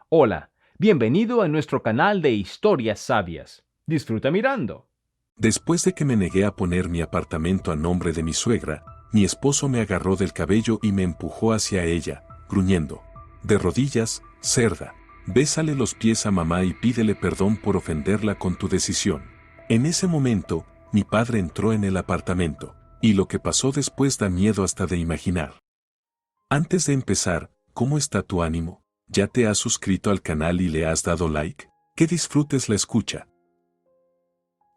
Hola, bienvenido a nuestro canal de historias sabias. Disfruta mirando. Después de que me negué a poner mi apartamento a nombre de mi suegra, mi esposo me agarró del cabello y me empujó hacia ella, gruñendo. De rodillas, cerda. Bésale los pies a mamá y pídele perdón por ofenderla con tu decisión. En ese momento, mi padre entró en el apartamento, y lo que pasó después da miedo hasta de imaginar. Antes de empezar, ¿cómo está tu ánimo? ¿Ya te has suscrito al canal y le has dado like? Que disfrutes la escucha.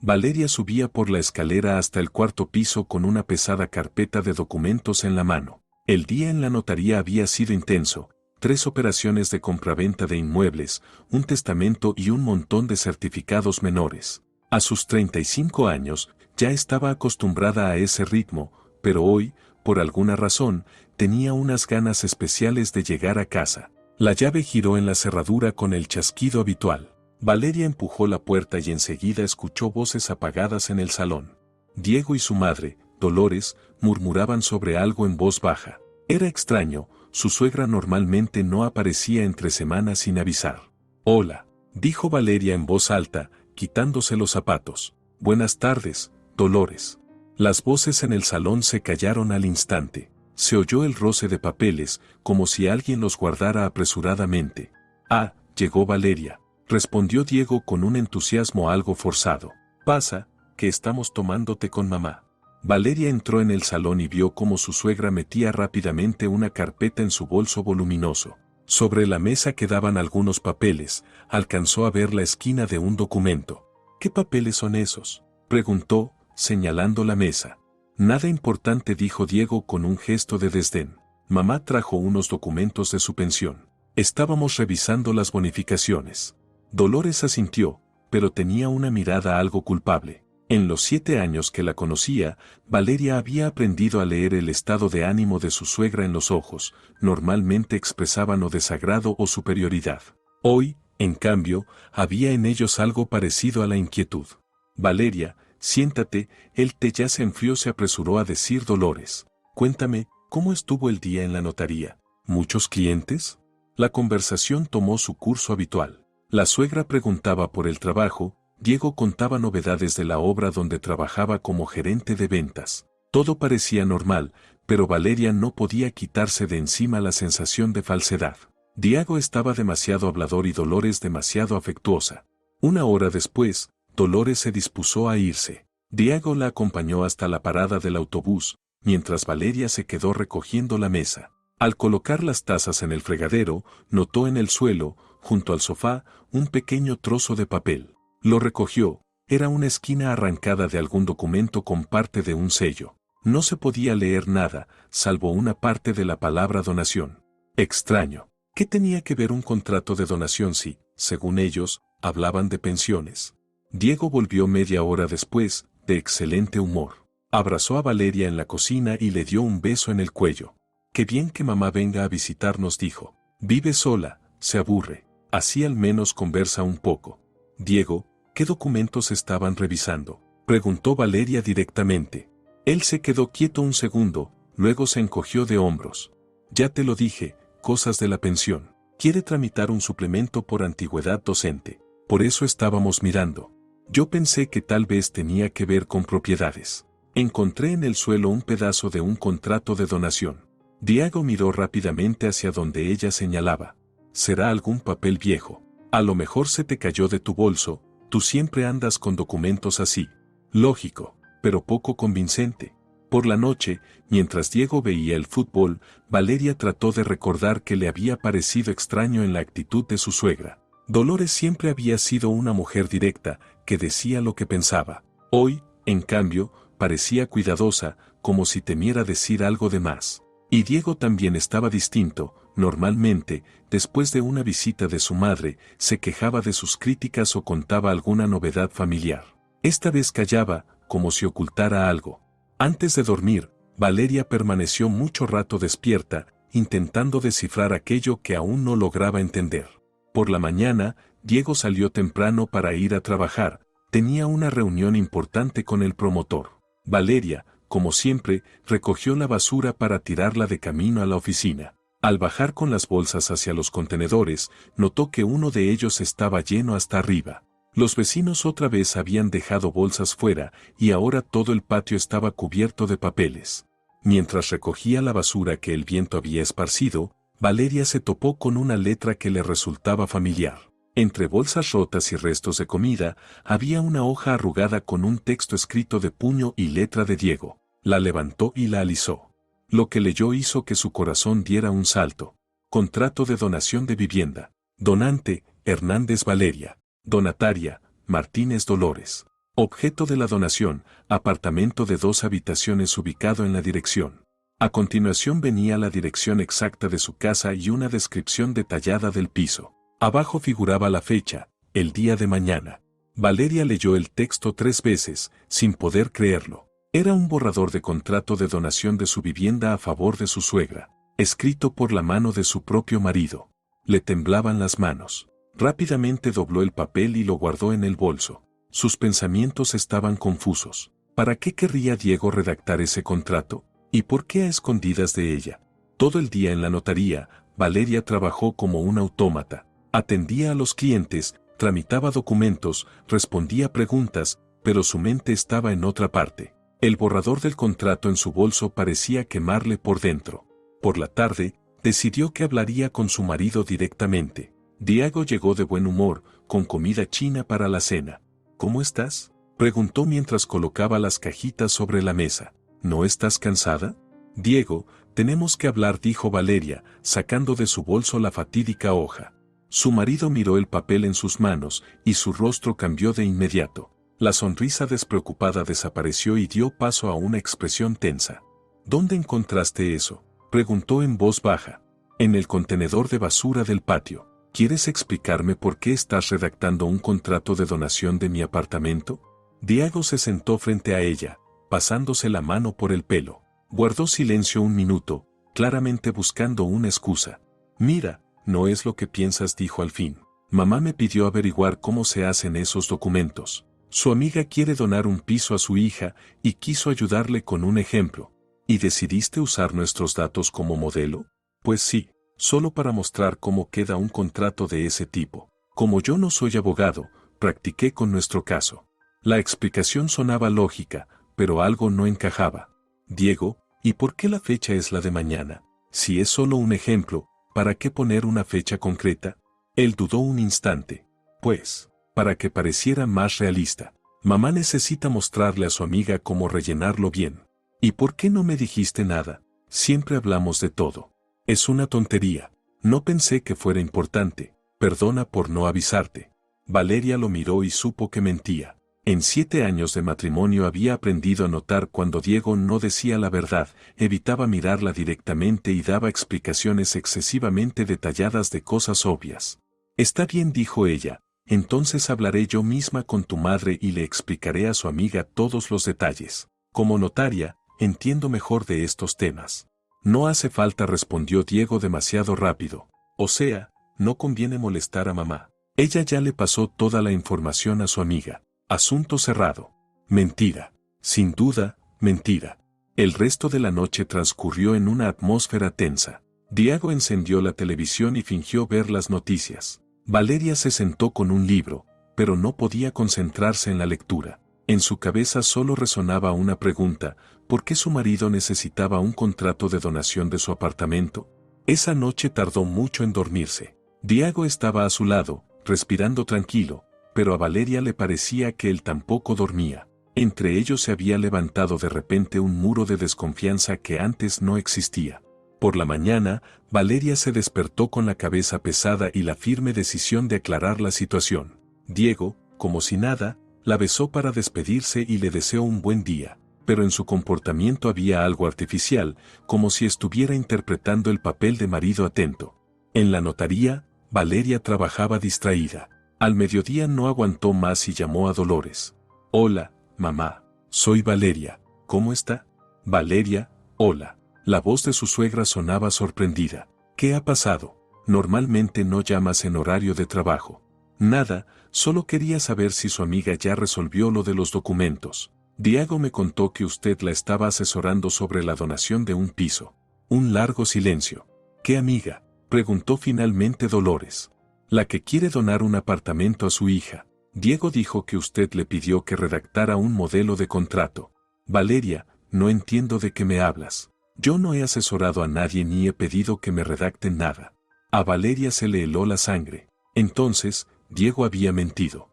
Valeria subía por la escalera hasta el cuarto piso con una pesada carpeta de documentos en la mano. El día en la notaría había sido intenso: 3 operaciones de compraventa de inmuebles, un testamento y un montón de certificados menores. A sus 35 años, ya estaba acostumbrada a ese ritmo, pero hoy, por alguna razón, tenía unas ganas especiales de llegar a casa. La llave giró en la cerradura con el chasquido habitual. Valeria empujó la puerta y enseguida escuchó voces apagadas en el salón. Diego y su madre, Dolores, murmuraban sobre algo en voz baja. Era extraño, su suegra normalmente no aparecía entre semanas sin avisar. «Hola», dijo Valeria en voz alta, quitándose los zapatos. «Buenas tardes, Dolores». Las voces en el salón se callaron al instante. Se oyó el roce de papeles, como si alguien los guardara apresuradamente. «Ah, llegó Valeria», respondió Diego con un entusiasmo algo forzado. «Pasa, que estamos tomándote con mamá». Valeria entró en el salón y vio cómo su suegra metía rápidamente una carpeta en su bolso voluminoso. Sobre la mesa quedaban algunos papeles, alcanzó a ver la esquina de un documento. «¿Qué papeles son esos?», preguntó, señalando la mesa. «Nada importante», dijo Diego con un gesto de desdén. «Mamá trajo unos documentos de su pensión. Estábamos revisando las bonificaciones». Dolores asintió, pero tenía una mirada algo culpable. En los 7 años que la conocía, Valeria había aprendido a leer el estado de ánimo de su suegra en los ojos. Normalmente expresaban o desagrado o superioridad. Hoy, en cambio, había en ellos algo parecido a la inquietud. «Valeria, siéntate», el té ya se enfrió, se apresuró a decir Dolores. «Cuéntame, ¿cómo estuvo el día en la notaría? ¿Muchos clientes?». La conversación tomó su curso habitual. La suegra preguntaba por el trabajo, Diego contaba novedades de la obra donde trabajaba como gerente de ventas. Todo parecía normal, pero Valeria no podía quitarse de encima la sensación de falsedad. Diego estaba demasiado hablador y Dolores demasiado afectuosa. Una hora después, Dolores se dispuso a irse. Diego la acompañó hasta la parada del autobús, mientras Valeria se quedó recogiendo la mesa. Al colocar las tazas en el fregadero, notó en el suelo, junto al sofá, un pequeño trozo de papel. Lo recogió. Era una esquina arrancada de algún documento con parte de un sello. No se podía leer nada, salvo una parte de la palabra donación. Extraño. ¿Qué tenía que ver un contrato de donación si, según ellos, hablaban de pensiones? Diego volvió media hora después, de excelente humor. Abrazó a Valeria en la cocina y le dio un beso en el cuello. «Qué bien que mamá venga a visitarnos», dijo. «Vive sola, se aburre. Así al menos conversa un poco». «Diego, ¿qué documentos estaban revisando?», preguntó Valeria directamente. Él se quedó quieto un segundo, luego se encogió de hombros. «Ya te lo dije, cosas de la pensión. Quiere tramitar un suplemento por antigüedad docente. Por eso estábamos mirando. Yo pensé que tal vez tenía que ver con propiedades». Encontré en el suelo un pedazo de un contrato de donación. Diego miró rápidamente hacia donde ella señalaba. «Será algún papel viejo. A lo mejor se te cayó de tu bolso, tú siempre andas con documentos así». Lógico, pero poco convincente. Por la noche, mientras Diego veía el fútbol, Valeria trató de recordar qué le había parecido extraño en la actitud de su suegra. Dolores siempre había sido una mujer directa, que decía lo que pensaba. Hoy, en cambio, parecía cuidadosa, como si temiera decir algo de más. Y Diego también estaba distinto. Normalmente, después de una visita de su madre, se quejaba de sus críticas o contaba alguna novedad familiar. Esta vez callaba, como si ocultara algo. Antes de dormir, Valeria permaneció mucho rato despierta, intentando descifrar aquello que aún no lograba entender. Por la mañana, Diego salió temprano para ir a trabajar. Tenía una reunión importante con el promotor. Valeria, como siempre, recogió la basura para tirarla de camino a la oficina. Al bajar con las bolsas hacia los contenedores, notó que uno de ellos estaba lleno hasta arriba. Los vecinos otra vez habían dejado bolsas fuera y ahora todo el patio estaba cubierto de papeles. Mientras recogía la basura que el viento había esparcido, Valeria se topó con una letra que le resultaba familiar. Entre bolsas rotas y restos de comida, había una hoja arrugada con un texto escrito de puño y letra de Diego. La levantó y la alisó. Lo que leyó hizo que su corazón diera un salto. Contrato de donación de vivienda. Donante, Hernández Valeria. Donataria, Martínez Dolores. Objeto de la donación, apartamento de 2 habitaciones ubicado en la dirección. A continuación venía la dirección exacta de su casa y una descripción detallada del piso. Abajo figuraba la fecha, el día de mañana. Valeria leyó el texto 3 veces, sin poder creerlo. Era un borrador de contrato de donación de su vivienda a favor de su suegra, escrito por la mano de su propio marido. Le temblaban las manos. Rápidamente dobló el papel y lo guardó en el bolso. Sus pensamientos estaban confusos. ¿Para qué querría Diego redactar ese contrato? ¿Y por qué a escondidas de ella? Todo el día en la notaría, Valeria trabajó como un autómata. Atendía a los clientes, tramitaba documentos, respondía preguntas, pero su mente estaba en otra parte. El borrador del contrato en su bolso parecía quemarle por dentro. Por la tarde, decidió que hablaría con su marido directamente. Diego llegó de buen humor, con comida china para la cena. ¿Cómo estás?, preguntó mientras colocaba las cajitas sobre la mesa. ¿No estás cansada? Diego, tenemos que hablar, dijo Valeria, sacando de su bolso la fatídica hoja. Su marido miró el papel en sus manos, y su rostro cambió de inmediato. La sonrisa despreocupada desapareció y dio paso a una expresión tensa. ¿Dónde encontraste eso?, preguntó en voz baja. En el contenedor de basura del patio. ¿Quieres explicarme por qué estás redactando un contrato de donación de mi apartamento? Diego se sentó frente a ella, pasándose la mano por el pelo. Guardó silencio un minuto, claramente buscando una excusa. Mira, no es lo que piensas, dijo al fin. Mamá me pidió averiguar cómo se hacen esos documentos. Su amiga quiere donar un piso a su hija y quiso ayudarle con un ejemplo. ¿Y decidiste usar nuestros datos como modelo? Pues sí, solo para mostrar cómo queda un contrato de ese tipo. Como yo no soy abogado, practiqué con nuestro caso. La explicación sonaba lógica, pero algo no encajaba. Diego, ¿y por qué la fecha es la de mañana? Si es solo un ejemplo, ¿para qué poner una fecha concreta? Él dudó un instante. Pues, para que pareciera más realista. Mamá necesita mostrarle a su amiga cómo rellenarlo bien. ¿Y por qué no me dijiste nada? Siempre hablamos de todo. Es una tontería. No pensé que fuera importante. Perdona por no avisarte. Valeria lo miró y supo que mentía. En 7 años de matrimonio había aprendido a notar cuando Diego no decía la verdad, evitaba mirarla directamente y daba explicaciones excesivamente detalladas de cosas obvias. Está bien, dijo ella, entonces hablaré yo misma con tu madre y le explicaré a su amiga todos los detalles. Como notaria, entiendo mejor de estos temas. No hace falta, respondió Diego demasiado rápido. O sea, no conviene molestar a mamá. Ella ya le pasó toda la información a su amiga. Asunto cerrado. Mentira. Sin duda, mentira. El resto de la noche transcurrió en una atmósfera tensa. Diego encendió la televisión y fingió ver las noticias. Valeria se sentó con un libro, pero no podía concentrarse en la lectura. En su cabeza solo resonaba una pregunta: ¿por qué su marido necesitaba un contrato de donación de su apartamento? Esa noche tardó mucho en dormirse. Diego estaba a su lado, respirando tranquilo, pero a Valeria le parecía que él tampoco dormía. Entre ellos se había levantado de repente un muro de desconfianza que antes no existía. Por la mañana, Valeria se despertó con la cabeza pesada y la firme decisión de aclarar la situación. Diego, como si nada, la besó para despedirse y le deseó un buen día, pero en su comportamiento había algo artificial, como si estuviera interpretando el papel de marido atento. En la notaría, Valeria trabajaba distraída. Al mediodía no aguantó más y llamó a Dolores. Hola, mamá, soy Valeria, ¿cómo está? Valeria, hola. La voz de su suegra sonaba sorprendida. ¿Qué ha pasado? Normalmente no llamas en horario de trabajo. Nada, solo quería saber si su amiga ya resolvió lo de los documentos. Diego me contó que usted la estaba asesorando sobre la donación de un piso. Un largo silencio. ¿Qué amiga?, preguntó finalmente Dolores. La que quiere donar un apartamento a su hija. Diego dijo que usted le pidió que redactara un modelo de contrato. Valeria, no entiendo de qué me hablas. Yo no he asesorado a nadie ni he pedido que me redacten nada. A Valeria se le heló la sangre. Entonces, Diego había mentido.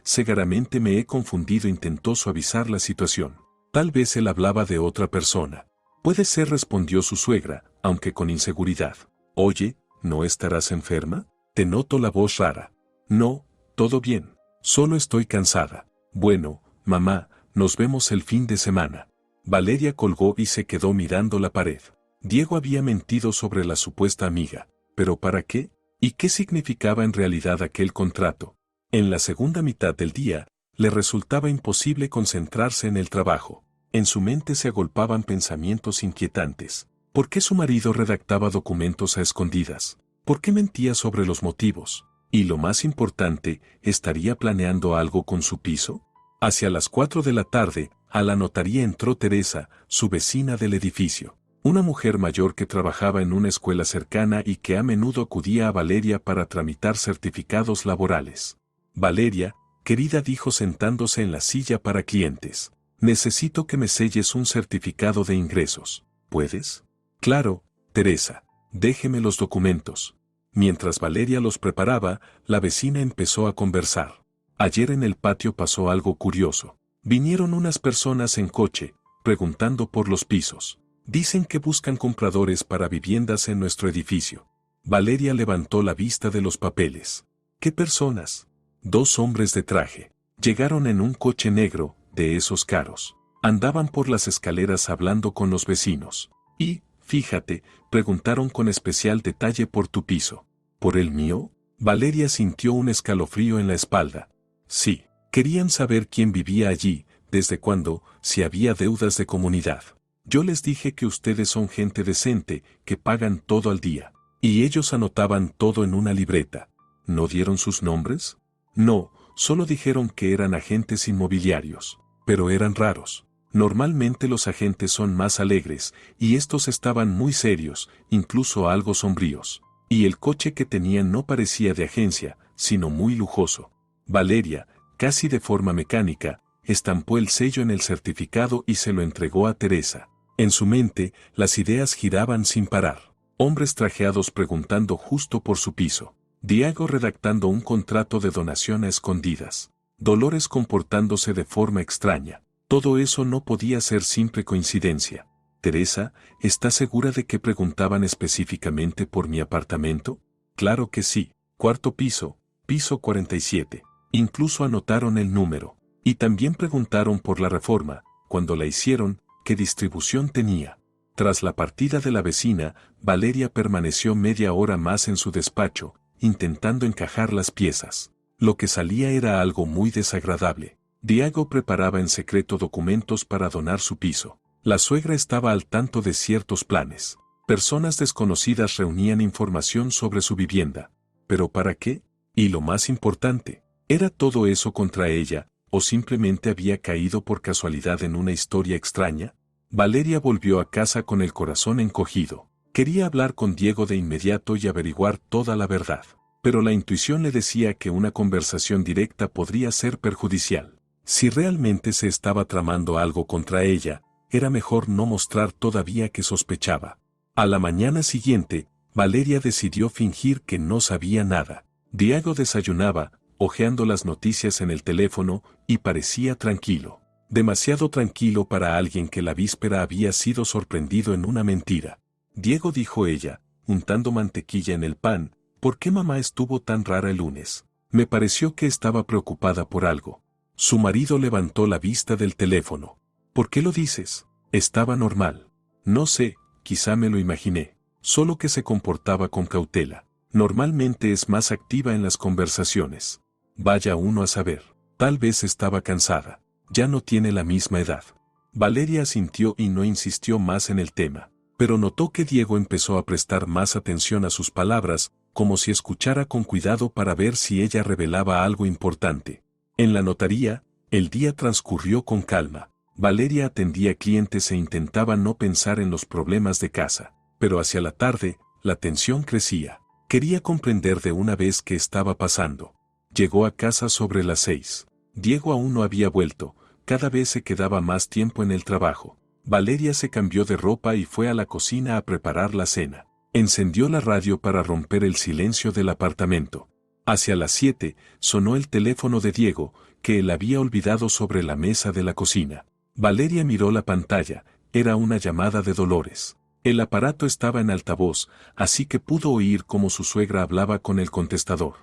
Seguramente me he confundido, intentó suavizar la situación. Tal vez él hablaba de otra persona. Puede ser, respondió su suegra, aunque con inseguridad. Oye, ¿no estarás enferma? Te noto la voz rara. No, todo bien. Solo estoy cansada. Bueno, mamá, nos vemos el fin de semana. Valeria colgó y se quedó mirando la pared. Diego había mentido sobre la supuesta amiga. ¿Pero para qué? ¿Y qué significaba en realidad aquel contrato? En la segunda mitad del día, le resultaba imposible concentrarse en el trabajo. En su mente se agolpaban pensamientos inquietantes. ¿Por qué su marido redactaba documentos a escondidas? ¿Por qué mentía sobre los motivos? Y lo más importante, ¿estaría planeando algo con su piso? Hacia las 4 de la tarde, a la notaría entró Teresa, su vecina del edificio. Una mujer mayor que trabajaba en una escuela cercana y que a menudo acudía a Valeria para tramitar certificados laborales. Valeria, querida, dijo sentándose en la silla para clientes. Necesito que me selles un certificado de ingresos. ¿Puedes? Claro, Teresa. Déjeme los documentos. Mientras Valeria los preparaba, la vecina empezó a conversar. Ayer en el patio pasó algo curioso. Vinieron unas personas en coche, preguntando por los pisos. Dicen que buscan compradores para viviendas en nuestro edificio. Valeria levantó la vista de los papeles. ¿Qué personas? 2 hombres de traje. Llegaron en un coche negro, de esos caros. Andaban por las escaleras hablando con los vecinos. Y, fíjate, preguntaron con especial detalle por tu piso. ¿Por el mío? Valeria sintió un escalofrío en la espalda. Sí, querían saber quién vivía allí, desde cuándo, si había deudas de comunidad. Yo les dije que ustedes son gente decente, que pagan todo al día. Y ellos anotaban todo en una libreta. ¿No dieron sus nombres? No, solo dijeron que eran agentes inmobiliarios. Pero eran raros. Normalmente los agentes son más alegres, y estos estaban muy serios, incluso algo sombríos. Y el coche que tenían no parecía de agencia, sino muy lujoso. Valeria, casi de forma mecánica, estampó el sello en el certificado y se lo entregó a Teresa. En su mente, las ideas giraban sin parar. Hombres trajeados preguntando justo por su piso. Diego redactando un contrato de donación a escondidas. Dolores comportándose de forma extraña. Todo eso no podía ser simple coincidencia. Teresa, ¿está segura de que preguntaban específicamente por mi apartamento? Claro que sí. 4º piso, piso 47. Incluso anotaron el número. Y también preguntaron por la reforma, cuando la hicieron, qué distribución tenía. Tras la partida de la vecina, Valeria permaneció media hora más en su despacho, intentando encajar las piezas. Lo que salía era algo muy desagradable. Diego preparaba en secreto documentos para donar su piso. La suegra estaba al tanto de ciertos planes. Personas desconocidas reunían información sobre su vivienda. ¿Pero para qué? Y lo más importante, ¿era todo eso contra ella, o simplemente había caído por casualidad en una historia extraña? Valeria volvió a casa con el corazón encogido. Quería hablar con Diego de inmediato y averiguar toda la verdad. Pero la intuición le decía que una conversación directa podría ser perjudicial. Si realmente se estaba tramando algo contra ella, era mejor no mostrar todavía que sospechaba. A la mañana siguiente, Valeria decidió fingir que no sabía nada. Diego desayunaba, hojeando las noticias en el teléfono, y parecía tranquilo. Demasiado tranquilo para alguien que la víspera había sido sorprendido en una mentira. Diego, dijo ella, untando mantequilla en el pan, ¿por qué mamá estuvo tan rara el lunes? Me pareció que estaba preocupada por algo. Su marido levantó la vista del teléfono. ¿Por qué lo dices? Estaba normal. No sé, quizá me lo imaginé. Solo que se comportaba con cautela. Normalmente es más activa en las conversaciones. Vaya uno a saber. Tal vez estaba cansada. Ya no tiene la misma edad. Valeria asintió y no insistió más en el tema. Pero notó que Diego empezó a prestar más atención a sus palabras, como si escuchara con cuidado para ver si ella revelaba algo importante. En la notaría, el día transcurrió con calma. Valeria atendía clientes e intentaba no pensar en los problemas de casa. Pero hacia la tarde, La tensión crecía. Quería comprender de una vez qué estaba pasando. Llegó a casa sobre las 6. Diego aún no había vuelto, cada vez se quedaba más tiempo en el trabajo. Valeria se cambió de ropa y fue a la cocina a preparar la cena. Encendió la radio para romper el silencio del apartamento. Hacia las 7, sonó el teléfono de Diego, que él había olvidado sobre la mesa de la cocina. Valeria miró la pantalla, era una llamada de Dolores. El aparato estaba en altavoz, así que pudo oír cómo su suegra hablaba con el contestador.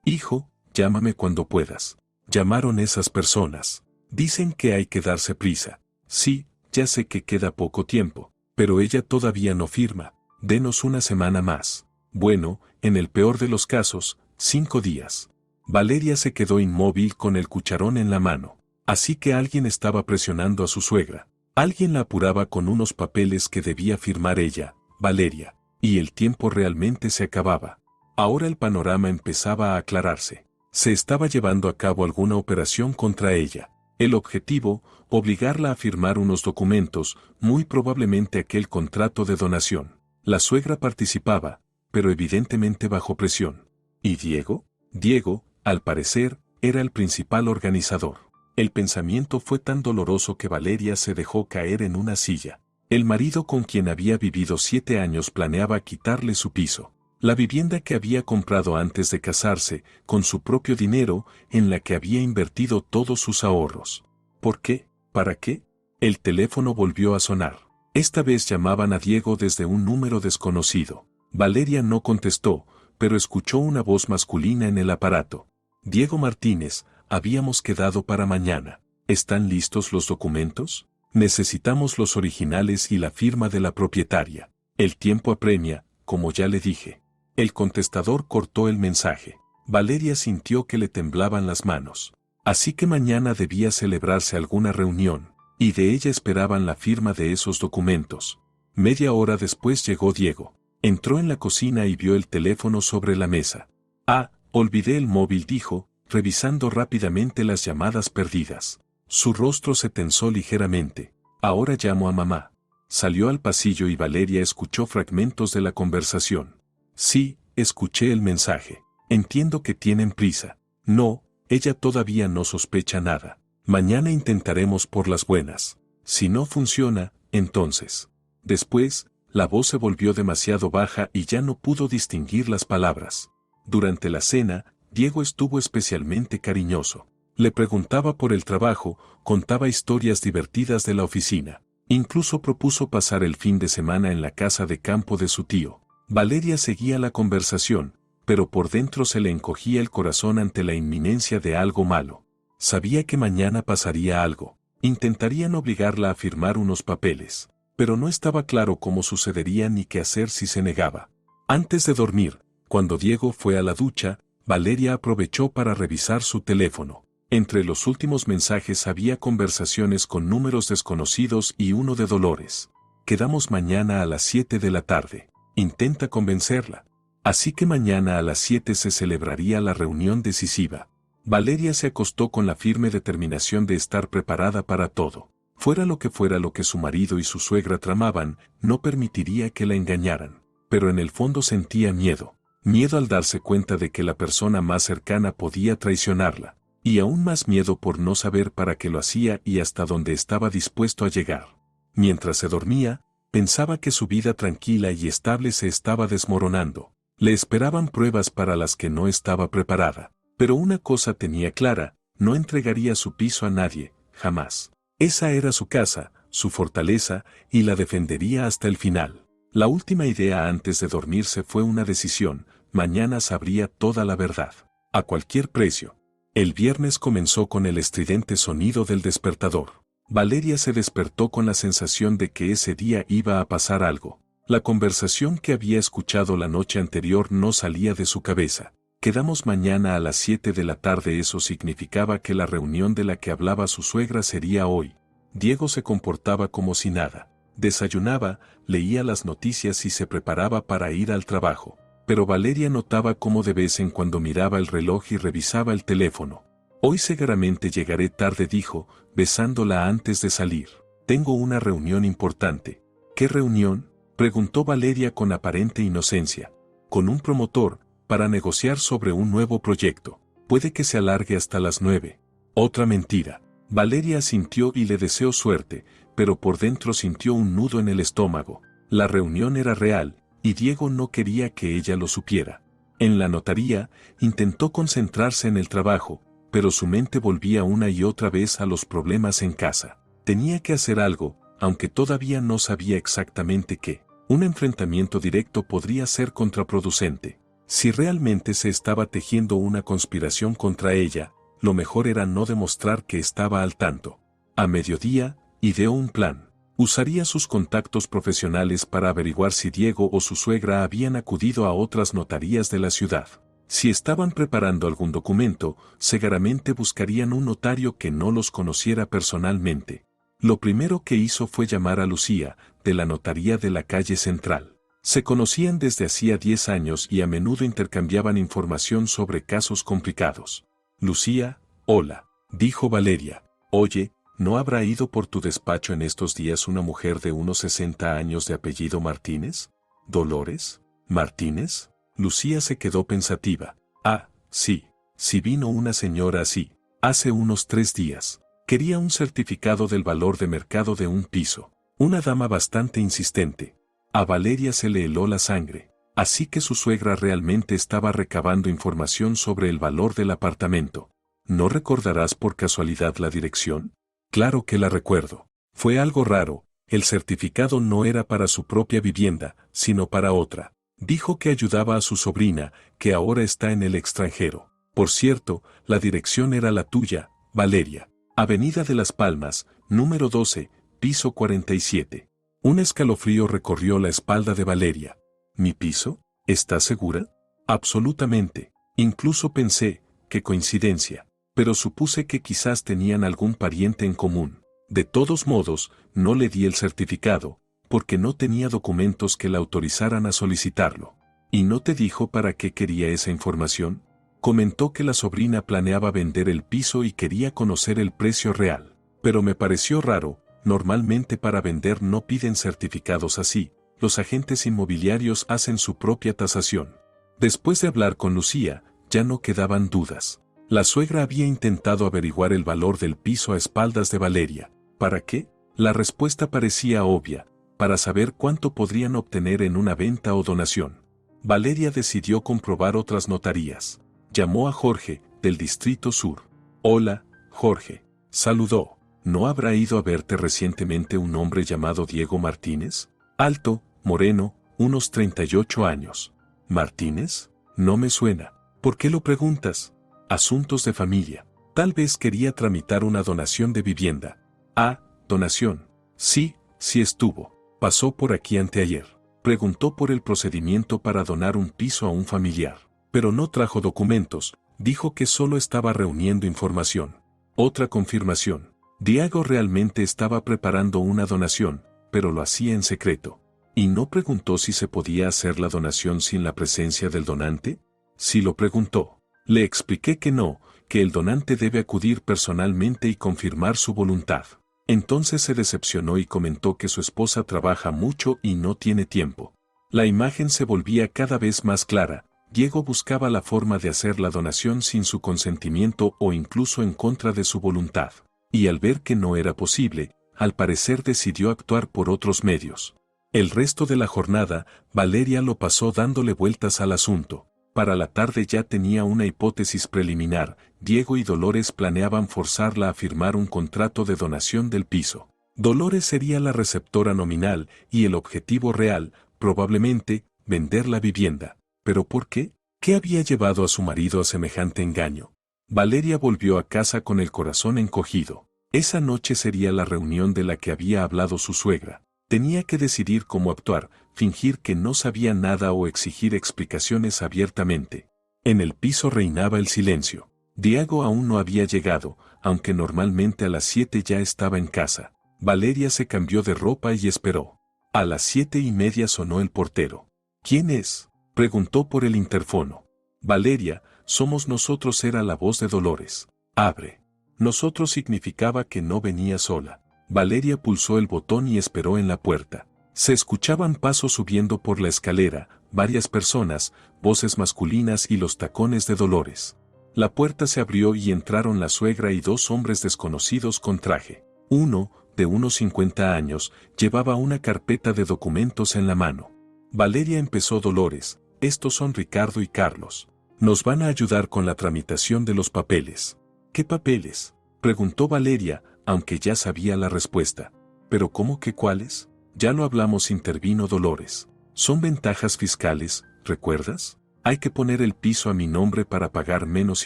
Hijo, llámame cuando puedas. Llamaron esas personas. Dicen que hay que darse prisa. Sí, ya sé que queda poco tiempo, pero ella todavía no firma. Denos una semana más. Bueno, en el peor de los casos, 5 días. Valeria se quedó inmóvil con el cucharón en la mano. Así que alguien estaba presionando a su suegra. Alguien la apuraba con unos papeles que debía firmar ella, Valeria. Y el tiempo realmente se acababa. Ahora el panorama empezaba a aclararse. Se estaba llevando a cabo alguna operación contra ella. El objetivo, obligarla a firmar unos documentos, muy probablemente aquel contrato de donación. La suegra participaba, pero evidentemente bajo presión. ¿Y Diego? Diego, al parecer, era el principal organizador. El pensamiento fue tan doloroso que Valeria se dejó caer en una silla. El marido con quien había vivido 7 años planeaba quitarle su piso. La vivienda que había comprado antes de casarse, con su propio dinero, en la que había invertido todos sus ahorros. ¿Por qué? ¿Para qué? El teléfono volvió a sonar. Esta vez llamaban a Diego desde un número desconocido. Valeria no contestó, pero escuchó una voz masculina en el aparato. Diego Martínez, habíamos quedado para mañana. ¿Están listos los documentos? Necesitamos los originales y la firma de la propietaria. El tiempo apremia, como ya le dije. El contestador cortó el mensaje. Valeria sintió que le temblaban las manos. Así que mañana debía celebrarse alguna reunión, y de ella esperaban la firma de esos documentos. Media hora después llegó Diego. Entró en la cocina y vio el teléfono sobre la mesa. Ah, olvidé el móvil, dijo, revisando rápidamente las llamadas perdidas. Su rostro se tensó ligeramente. Ahora llamo a mamá. Salió al pasillo y Valeria escuchó fragmentos de la conversación. Sí, escuché el mensaje. Entiendo que tienen prisa. No, ella todavía no sospecha nada. Mañana intentaremos por las buenas. Si no funciona, entonces. Después, la voz se volvió demasiado baja y ya no pudo distinguir las palabras. Durante la cena, Diego estuvo especialmente cariñoso. Le preguntaba por el trabajo, contaba historias divertidas de la oficina. Incluso propuso pasar el fin de semana en la casa de campo de su tío. Valeria seguía la conversación, pero por dentro se le encogía el corazón ante la inminencia de algo malo. Sabía que mañana pasaría algo. Intentarían obligarla a firmar unos papeles, pero no estaba claro cómo sucedería ni qué hacer si se negaba. Antes de dormir, cuando Diego fue a la ducha, Valeria aprovechó para revisar su teléfono. Entre los últimos mensajes había conversaciones con números desconocidos y uno de Dolores. Quedamos mañana a las 7 de la tarde. Intenta convencerla. Así que mañana a las 7 se celebraría la reunión decisiva. Valeria se acostó con la firme determinación de estar preparada para todo. Fuera lo que su marido y su suegra tramaban, no permitiría que la engañaran. Pero en el fondo sentía miedo. Miedo al darse cuenta de que la persona más cercana podía traicionarla. Y aún más miedo por no saber para qué lo hacía y hasta dónde estaba dispuesto a llegar. Mientras se dormía, pensaba que su vida tranquila y estable se estaba desmoronando. Le esperaban pruebas para las que no estaba preparada. Pero una cosa tenía clara, no entregaría su piso a nadie, jamás. Esa era su casa, su fortaleza, y la defendería hasta el final. La última idea antes de dormirse fue una decisión: mañana sabría toda la verdad. A cualquier precio. El viernes comenzó con el estridente sonido del despertador. Valeria se despertó con la sensación de que ese día iba a pasar algo. La conversación que había escuchado la noche anterior no salía de su cabeza. Quedamos mañana a las 7 de la tarde. Eso significaba que la reunión de la que hablaba su suegra sería hoy. Diego se comportaba como si nada. Desayunaba, leía las noticias y se preparaba para ir al trabajo. Pero Valeria notaba cómo de vez en cuando miraba el reloj y revisaba el teléfono. Hoy seguramente llegaré tarde, dijo, besándola antes de salir. Tengo una reunión importante. ¿Qué reunión?, Preguntó Valeria con aparente inocencia. Con un promotor, para negociar sobre un nuevo proyecto. Puede que se alargue hasta las 9. Otra mentira. Valeria asintió y le deseó suerte, pero por dentro sintió un nudo en el estómago. La reunión era real, y Diego no quería que ella lo supiera. En la notaría, intentó concentrarse en el trabajo, pero su mente volvía una y otra vez a los problemas en casa. Tenía que hacer algo, aunque todavía no sabía exactamente qué. Un enfrentamiento directo podría ser contraproducente. Si realmente se estaba tejiendo una conspiración contra ella, lo mejor era no demostrar que estaba al tanto. A mediodía, ideó un plan. Usaría sus contactos profesionales para averiguar si Diego o su suegra habían acudido a otras notarías de la ciudad. Si estaban preparando algún documento, seguramente buscarían un notario que no los conociera personalmente. Lo primero que hizo fue llamar a Lucía, de la notaría de la calle Central. Se conocían desde hacía 10 años y a menudo intercambiaban información sobre casos complicados. Lucía, hola, dijo Valeria. Oye, ¿no habrá ido por tu despacho en estos días una mujer de unos 60 años de apellido Martínez? ¿Dolores? ¿Martínez? Lucía se quedó pensativa. Ah, sí, sí vino una señora así, hace unos 3 días. Quería un certificado del valor de mercado de un piso. Una dama bastante insistente. A Valeria se le heló la sangre. Así que su suegra realmente estaba recabando información sobre el valor del apartamento. ¿No recordarás por casualidad la dirección? Claro que la recuerdo. Fue algo raro, el certificado no era para su propia vivienda, sino para otra. Dijo que ayudaba a su sobrina, que ahora está en el extranjero. Por cierto, la dirección era la tuya, Valeria. Avenida de las Palmas, número 12, piso 47. Un escalofrío recorrió la espalda de Valeria. ¿Mi piso? ¿Estás segura? Absolutamente. Incluso pensé, qué coincidencia. Pero supuse que quizás tenían algún pariente en común. De todos modos, no le di el certificado, porque no tenía documentos que la autorizaran a solicitarlo. ¿Y no te dijo para qué quería esa información? Comentó que la sobrina planeaba vender el piso y quería conocer el precio real. Pero me pareció raro, normalmente para vender no piden certificados así, los agentes inmobiliarios hacen su propia tasación. Después de hablar con Lucía, ya no quedaban dudas. La suegra había intentado averiguar el valor del piso a espaldas de Valeria. ¿Para qué? La respuesta parecía obvia, para saber cuánto podrían obtener en una venta o donación. Valeria decidió comprobar otras notarías. Llamó a Jorge, del Distrito Sur. Hola, Jorge. Saludó. ¿No habrá ido a verte recientemente un hombre llamado Diego Martínez? Alto, moreno, unos 38 años. ¿Martínez? No me suena. ¿Por qué lo preguntas? Asuntos de familia. Tal vez quería tramitar una donación de vivienda. Ah, donación. Sí, sí estuvo. Pasó por aquí anteayer. Preguntó por el procedimiento para donar un piso a un familiar. Pero no trajo documentos, dijo que solo estaba reuniendo información. Otra confirmación. Diego realmente estaba preparando una donación, pero lo hacía en secreto. ¿Y no preguntó si se podía hacer la donación sin la presencia del donante? Sí lo preguntó. Le expliqué que no, que el donante debe acudir personalmente y confirmar su voluntad. Entonces se decepcionó y comentó que su esposa trabaja mucho y no tiene tiempo. La imagen se volvía cada vez más clara. Diego buscaba la forma de hacer la donación sin su consentimiento o incluso en contra de su voluntad. Y al ver que no era posible, al parecer decidió actuar por otros medios. El resto de la jornada, Valeria lo pasó dándole vueltas al asunto. Para la tarde ya tenía una hipótesis preliminar. Diego y Dolores planeaban forzarla a firmar un contrato de donación del piso. Dolores sería la receptora nominal y el objetivo real, probablemente, vender la vivienda. ¿Pero por qué? ¿Qué había llevado a su marido a semejante engaño? Valeria volvió a casa con el corazón encogido. Esa noche sería la reunión de la que había hablado su suegra. Tenía que decidir cómo actuar, fingir que no sabía nada o exigir explicaciones abiertamente. En el piso reinaba el silencio. Diego aún no había llegado, aunque normalmente a las 7 ya estaba en casa. Valeria se cambió de ropa y esperó. A las 7:30 sonó el portero. ¿Quién es?, preguntó por el interfono. Valeria, somos nosotros, era la voz de Dolores. Abre. Nosotros significaba que no venía sola. Valeria pulsó el botón y esperó en la puerta. Se escuchaban pasos subiendo por la escalera, varias personas, voces masculinas y los tacones de Dolores. La puerta se abrió y entraron la suegra y dos hombres desconocidos con traje. Uno, de unos 50 años, llevaba una carpeta de documentos en la mano. Valeria empezó. Dolores, estos son Ricardo y Carlos. Nos van a ayudar con la tramitación de los papeles. ¿Qué papeles?, preguntó Valeria, aunque ya sabía la respuesta. ¿Pero cómo que cuáles? Ya lo hablamos, intervino Dolores. Son ventajas fiscales, ¿recuerdas? Hay que poner el piso a mi nombre para pagar menos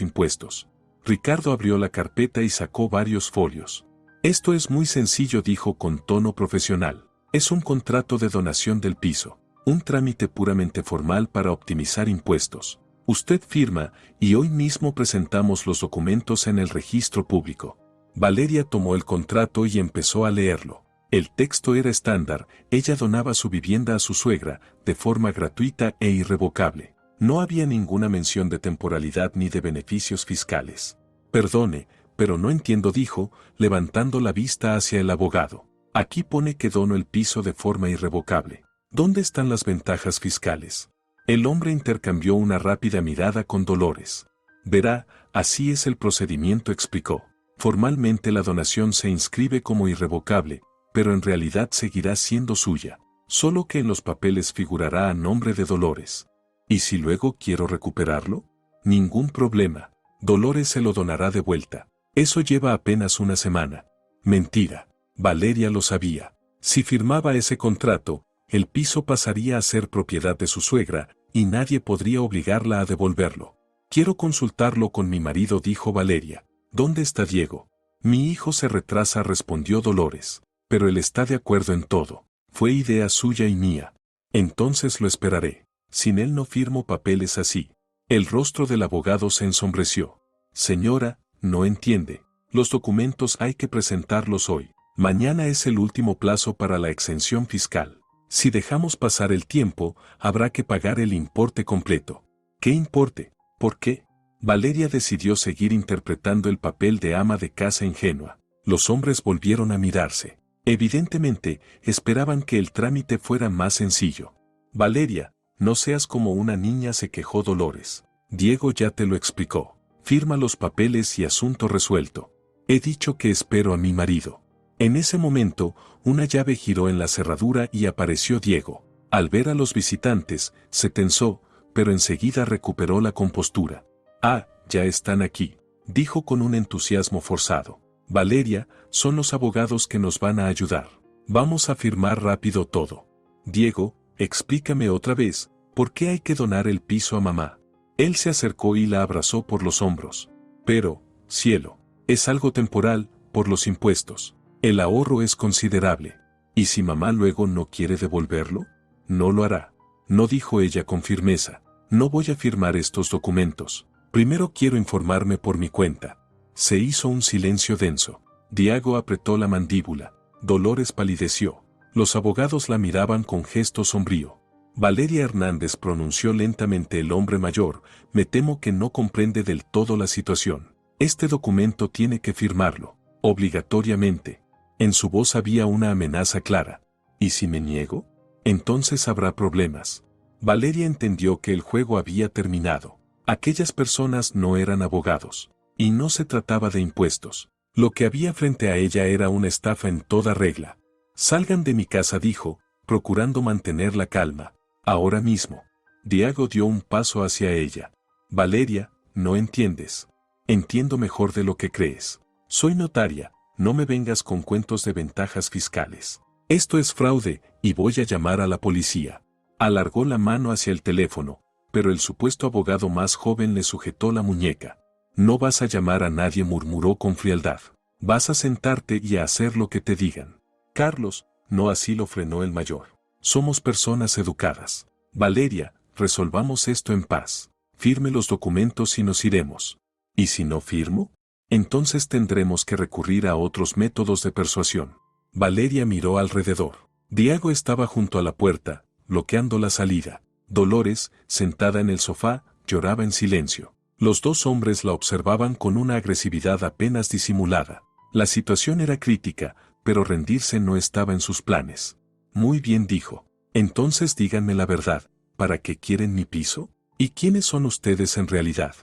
impuestos. Ricardo abrió la carpeta y sacó varios folios. Esto es muy sencillo, dijo con tono profesional. Es un contrato de donación del piso, un trámite puramente formal para optimizar impuestos. Usted firma y hoy mismo presentamos los documentos en el registro público. Valeria tomó el contrato y empezó a leerlo. El texto era estándar, ella donaba su vivienda a su suegra, de forma gratuita e irrevocable. No había ninguna mención de temporalidad ni de beneficios fiscales. Perdone, pero no entiendo, dijo, levantando la vista hacia el abogado. Aquí pone que dono el piso de forma irrevocable. ¿Dónde están las ventajas fiscales? El hombre intercambió una rápida mirada con Dolores. Verá, así es el procedimiento, explicó. Formalmente la donación se inscribe como irrevocable, pero en realidad seguirá siendo suya, solo que en los papeles figurará a nombre de Dolores. ¿Y si luego quiero recuperarlo? Ningún problema. Dolores se lo donará de vuelta. Eso lleva apenas una semana. Mentira. Valeria lo sabía. Si firmaba ese contrato, el piso pasaría a ser propiedad de su suegra, y nadie podría obligarla a devolverlo. Quiero consultarlo con mi marido, dijo Valeria. ¿Dónde está Diego? Mi hijo se retrasa, respondió Dolores. Pero él está de acuerdo en todo. Fue idea suya y mía. Entonces lo esperaré. Sin él no firmo papeles así. El rostro del abogado se ensombreció. Señora, no entiende. Los documentos hay que presentarlos hoy. Mañana es el último plazo para la exención fiscal. Si dejamos pasar el tiempo, habrá que pagar el importe completo. ¿Qué importe? ¿Por qué? Valeria decidió seguir interpretando el papel de ama de casa ingenua. Los hombres volvieron a mirarse. Evidentemente, esperaban que el trámite fuera más sencillo. Valeria, no seas como una niña, se quejó Dolores. Diego ya te lo explicó. Firma los papeles y asunto resuelto. He dicho que espero a mi marido. En ese momento, una llave giró en la cerradura y apareció Diego. Al ver a los visitantes, se tensó, pero enseguida recuperó la compostura. Ah, ya están aquí, dijo con un entusiasmo forzado. Valeria, son los abogados que nos van a ayudar. Vamos a firmar rápido todo. Diego, explícame otra vez, ¿por qué hay que donar el piso a mamá? Él se acercó y la abrazó por los hombros. Pero, cielo, es algo temporal, por los impuestos. El ahorro es considerable. ¿Y si mamá luego no quiere devolverlo? No lo hará. No, dijo ella con firmeza. No voy a firmar estos documentos. Primero quiero informarme por mi cuenta. Se hizo un silencio denso. Diego apretó la mandíbula. Dolores palideció. Los abogados la miraban con gesto sombrío. Valeria Hernández, pronunció lentamente el hombre mayor, me temo que no comprende del todo la situación. Este documento tiene que firmarlo, obligatoriamente. En su voz había una amenaza clara. ¿Y si me niego? Entonces habrá problemas. Valeria entendió que el juego había terminado. Aquellas personas no eran abogados. Y no se trataba de impuestos. Lo que había frente a ella era una estafa en toda regla. Salgan de mi casa, dijo, procurando mantener la calma. Ahora mismo. Diego dio un paso hacia ella. Valeria, no entiendes. Entiendo mejor de lo que crees. Soy notaria, no me vengas con cuentos de ventajas fiscales. Esto es fraude, y voy a llamar a la policía. Alargó la mano hacia el teléfono, pero el supuesto abogado más joven le sujetó la muñeca. No vas a llamar a nadie, murmuró con frialdad. Vas a sentarte y a hacer lo que te digan. Carlos, no, así lo frenó el mayor. Somos personas educadas. Valeria, resolvamos esto en paz. Firme los documentos y nos iremos. ¿Y si no firmo? Entonces tendremos que recurrir a otros métodos de persuasión. Valeria miró alrededor. Diego estaba junto a la puerta, bloqueando la salida. Dolores, sentada en el sofá, lloraba en silencio. Los dos hombres la observaban con una agresividad apenas disimulada. La situación era crítica, pero rendirse no estaba en sus planes. Muy bien, dijo. Entonces díganme la verdad, ¿para qué quieren mi piso? ¿Y quiénes son ustedes en realidad?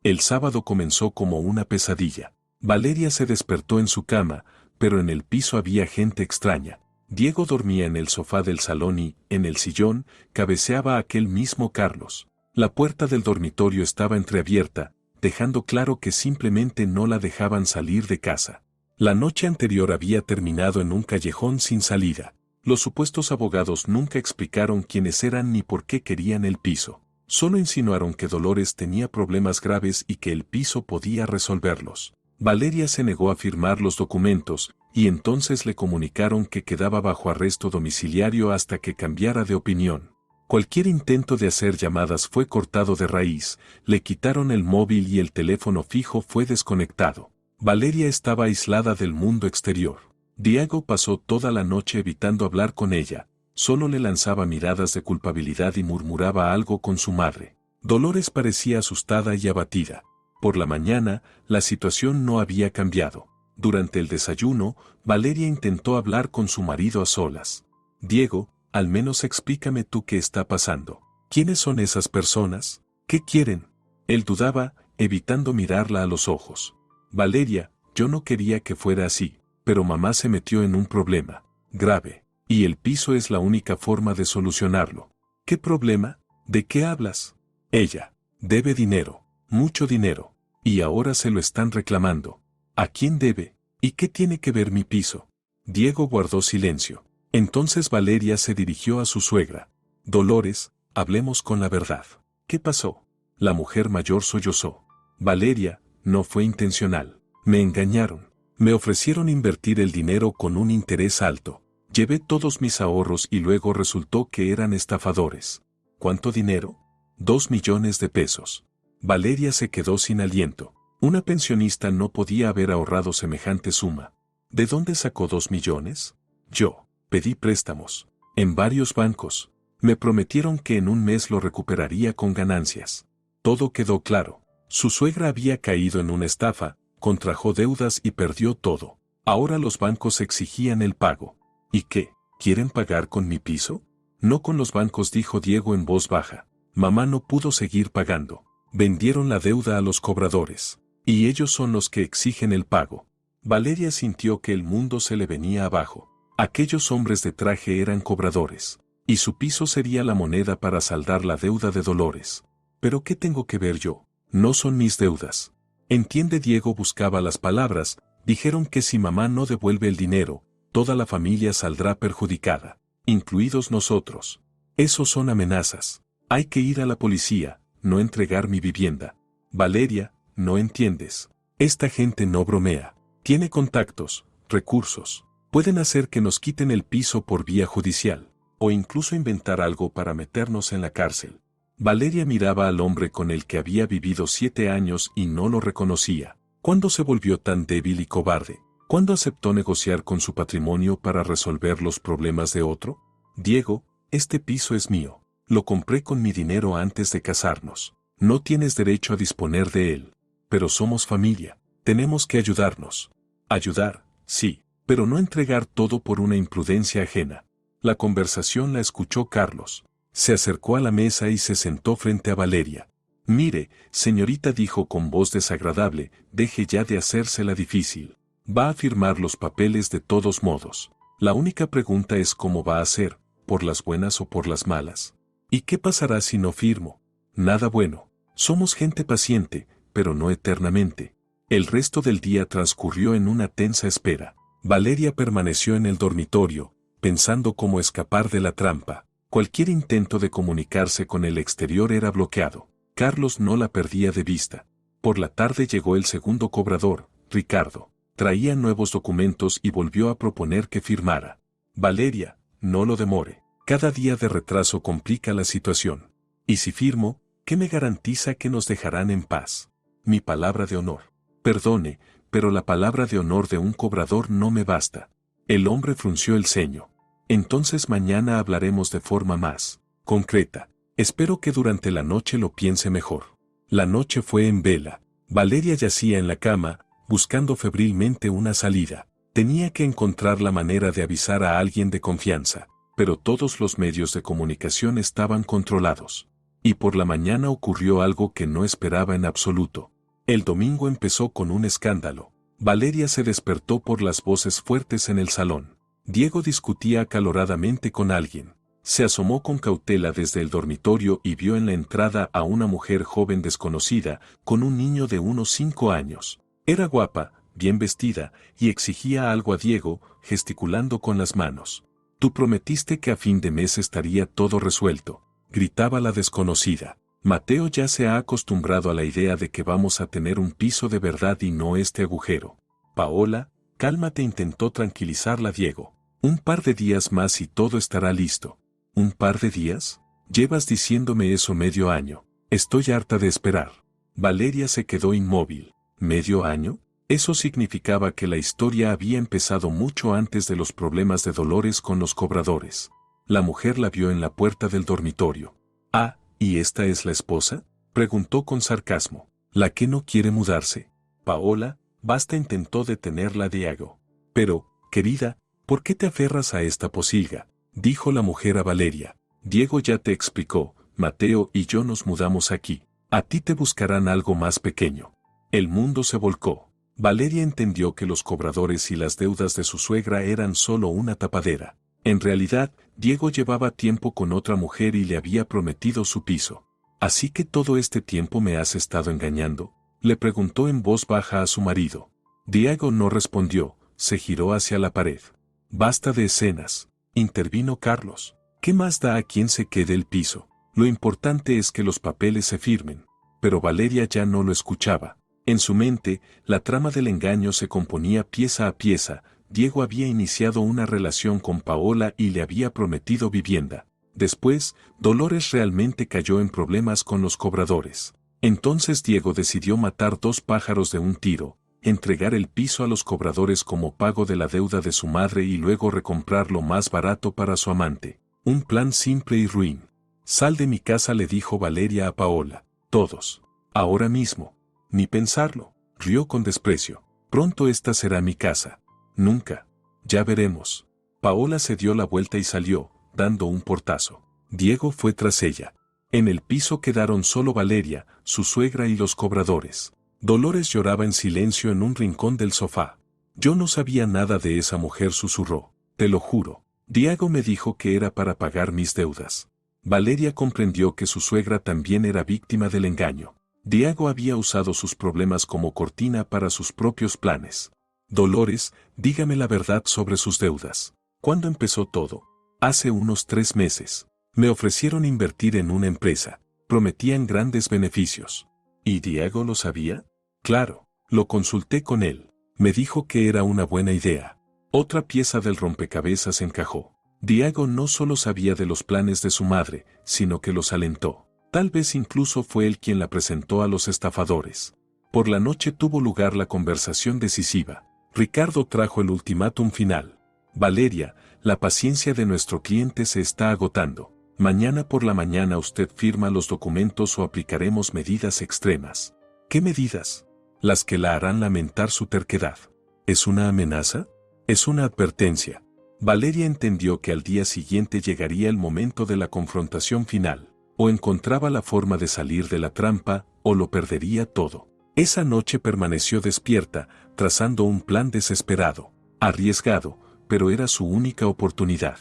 El sábado comenzó como una pesadilla. Valeria se despertó en su cama, pero en el piso había gente extraña. Diego dormía en el sofá del salón y, en el sillón, cabeceaba aquel mismo Carlos. La puerta del dormitorio estaba entreabierta, dejando claro que simplemente no la dejaban salir de casa. La noche anterior había terminado en un callejón sin salida. Los supuestos abogados nunca explicaron quiénes eran ni por qué querían el piso. Solo insinuaron que Dolores tenía problemas graves y que el piso podía resolverlos. Valeria se negó a firmar los documentos, y entonces le comunicaron que quedaba bajo arresto domiciliario hasta que cambiara de opinión. Cualquier intento de hacer llamadas fue cortado de raíz, le quitaron el móvil y el teléfono fijo fue desconectado. Valeria estaba aislada del mundo exterior. Diego pasó toda la noche evitando hablar con ella, solo le lanzaba miradas de culpabilidad y murmuraba algo con su madre. Dolores parecía asustada y abatida. Por la mañana, la situación no había cambiado. Durante el desayuno, Valeria intentó hablar con su marido a solas. Diego, al menos explícame tú qué está pasando. ¿Quiénes son esas personas? ¿Qué quieren? Él dudaba, evitando mirarla a los ojos. Valeria, yo no quería que fuera así, pero mamá se metió en un problema grave, y el piso es la única forma de solucionarlo. ¿Qué problema? ¿De qué hablas? Ella debe dinero, mucho dinero, y ahora se lo están reclamando. ¿A quién debe? ¿Y qué tiene que ver mi piso? Diego guardó silencio. Entonces Valeria se dirigió a su suegra. Dolores, hablemos con la verdad. ¿Qué pasó? La mujer mayor sollozó. Valeria, no fue intencional. Me engañaron. Me ofrecieron invertir el dinero con un interés alto. Llevé todos mis ahorros y luego resultó que eran estafadores. ¿Cuánto dinero? 2 millones de pesos. Valeria se quedó sin aliento. Una pensionista no podía haber ahorrado semejante suma. ¿De dónde sacó 2 millones? Yo pedí préstamos en varios bancos. Me prometieron que en un mes lo recuperaría con ganancias. Todo quedó claro. Su suegra había caído en una estafa, contrajo deudas y perdió todo. Ahora los bancos exigían el pago. ¿Y qué? ¿Quieren pagar con mi piso? No con los bancos, dijo Diego en voz baja. Mamá no pudo seguir pagando. Vendieron la deuda a los cobradores. Y ellos son los que exigen el pago. Valeria sintió que el mundo se le venía abajo. Aquellos hombres de traje eran cobradores. Y su piso sería la moneda para saldar la deuda de Dolores. ¿Pero qué tengo que ver yo? No son mis deudas. Entiende, Diego buscaba las palabras. Dijeron que si mamá no devuelve el dinero, toda la familia saldrá perjudicada, incluidos nosotros. Esos son amenazas. Hay que ir a la policía, no entregar mi vivienda. Valeria, no entiendes. Esta gente no bromea. Tiene contactos, recursos. Pueden hacer que nos quiten el piso por vía judicial, o incluso inventar algo para meternos en la cárcel. Valeria miraba al hombre con el que había vivido 7 años y no lo reconocía. ¿Cuándo se volvió tan débil y cobarde? ¿Cuándo aceptó negociar con su patrimonio para resolver los problemas de otro? Diego, este piso es mío. Lo compré con mi dinero antes de casarnos. No tienes derecho a disponer de él. Pero somos familia. Tenemos que ayudarnos. Ayudar, sí, pero no entregar todo por una imprudencia ajena. La conversación la escuchó Carlos. Se acercó a la mesa y se sentó frente a Valeria. Mire, señorita, dijo con voz desagradable, deje ya de hacérsela difícil. Va a firmar los papeles de todos modos. La única pregunta es cómo va a ser, por las buenas o por las malas. ¿Y qué pasará si no firmo? Nada bueno. Somos gente paciente, pero no eternamente. El resto del día transcurrió en una tensa espera. Valeria permaneció en el dormitorio, pensando cómo escapar de la trampa. Cualquier intento de comunicarse con el exterior era bloqueado. Carlos no la perdía de vista. Por la tarde llegó el segundo cobrador, Ricardo. Traía nuevos documentos y volvió a proponer que firmara. Valeria, no lo demore. Cada día de retraso complica la situación. Y si firmo, ¿qué me garantiza que nos dejarán en paz? Mi palabra de honor. Perdone, pero la palabra de honor de un cobrador no me basta. El hombre frunció el ceño. Entonces mañana hablaremos de forma más concreta. Espero que durante la noche lo piense mejor. La noche fue en vela. Valeria yacía en la cama, buscando febrilmente una salida. Tenía que encontrar la manera de avisar a alguien de confianza. pero todos los medios de comunicación estaban controlados. Y por la mañana ocurrió algo que no esperaba en absoluto. El domingo empezó con un escándalo. Valeria se despertó por las voces fuertes en el salón. Diego discutía acaloradamente con alguien. Se asomó con cautela desde el dormitorio y vio en la entrada a una mujer joven desconocida, con un niño de unos 5 años. Era guapa, bien vestida, y exigía algo a Diego, gesticulando con las manos. «Tú prometiste que a fin de mes estaría todo resuelto», gritaba la desconocida. «Mateo ya se ha acostumbrado a la idea de que vamos a tener un piso de verdad y no este agujero». «Paola, cálmate», intentó tranquilizarla Diego. «Un par de días más y todo estará listo». «¿Un par de días? Llevas diciéndome eso medio año. Estoy harta de esperar». Valeria se quedó inmóvil. ¿Medio año? Eso significaba que la historia había empezado mucho antes de los problemas de Dolores con los cobradores. La mujer la vio en la puerta del dormitorio. «Ah, ¿y esta es la esposa?», preguntó con sarcasmo. «¿La que no quiere mudarse?». «Paola, basta», intentó detenerla Diego. «Pero, querida, ¿por qué te aferras a esta posilga?», dijo la mujer a Valeria. «Diego ya te explicó, Mateo y yo nos mudamos aquí. A ti te buscarán algo más pequeño». El mundo se volcó. Valeria entendió que los cobradores y las deudas de su suegra eran solo una tapadera. En realidad, Diego llevaba tiempo con otra mujer y le había prometido su piso. «¿Así que todo este tiempo me has estado engañando?», le preguntó en voz baja a su marido. Diego no respondió, se giró hacia la pared. «Basta de escenas», intervino Carlos. «¿Qué más da a quién se quede el piso? Lo importante es que los papeles se firmen». Pero Valeria ya no lo escuchaba. En su mente, la trama del engaño se componía pieza a pieza. Diego había iniciado una relación con Paola y le había prometido vivienda. Después, Dolores realmente cayó en problemas con los cobradores. Entonces Diego decidió matar 2 pájaros de un tiro, entregar el piso a los cobradores como pago de la deuda de su madre y luego recomprarlo más barato para su amante. Un plan simple y ruin. «Sal de mi casa», le dijo Valeria a Paola. «Todos. Ahora mismo». «Ni pensarlo», rió con desprecio. «Pronto esta será mi casa». «Nunca». «Ya veremos». Paola se dio la vuelta y salió, dando un portazo. Diego fue tras ella. En el piso quedaron solo Valeria, su suegra y los cobradores. Dolores lloraba en silencio en un rincón del sofá. «Yo no sabía nada de esa mujer», susurró. «Te lo juro. Diego me dijo que era para pagar mis deudas». Valeria comprendió que su suegra también era víctima del engaño. Diego había usado sus problemas como cortina para sus propios planes. «Dolores, dígame la verdad sobre sus deudas. ¿Cuándo empezó todo?» «Hace unos 3 meses. Me ofrecieron invertir en una empresa. Prometían grandes beneficios». «¿Y Diego lo sabía?» «Claro, lo consulté con él. Me dijo que era una buena idea». Otra pieza del rompecabezas encajó. Diego no solo sabía de los planes de su madre, sino que los alentó. Tal vez incluso fue él quien la presentó a los estafadores. Por la noche tuvo lugar la conversación decisiva. Ricardo trajo el ultimátum final. «Valeria, la paciencia de nuestro cliente se está agotando. Mañana por la mañana usted firma los documentos o aplicaremos medidas extremas». «¿Qué medidas?». «Las que la harán lamentar su terquedad». «¿Es una amenaza?». «Es una advertencia». Valeria entendió que al día siguiente llegaría el momento de la confrontación final. O encontraba la forma de salir de la trampa, o lo perdería todo. Esa noche permaneció despierta, trazando un plan desesperado, arriesgado, pero era su única oportunidad.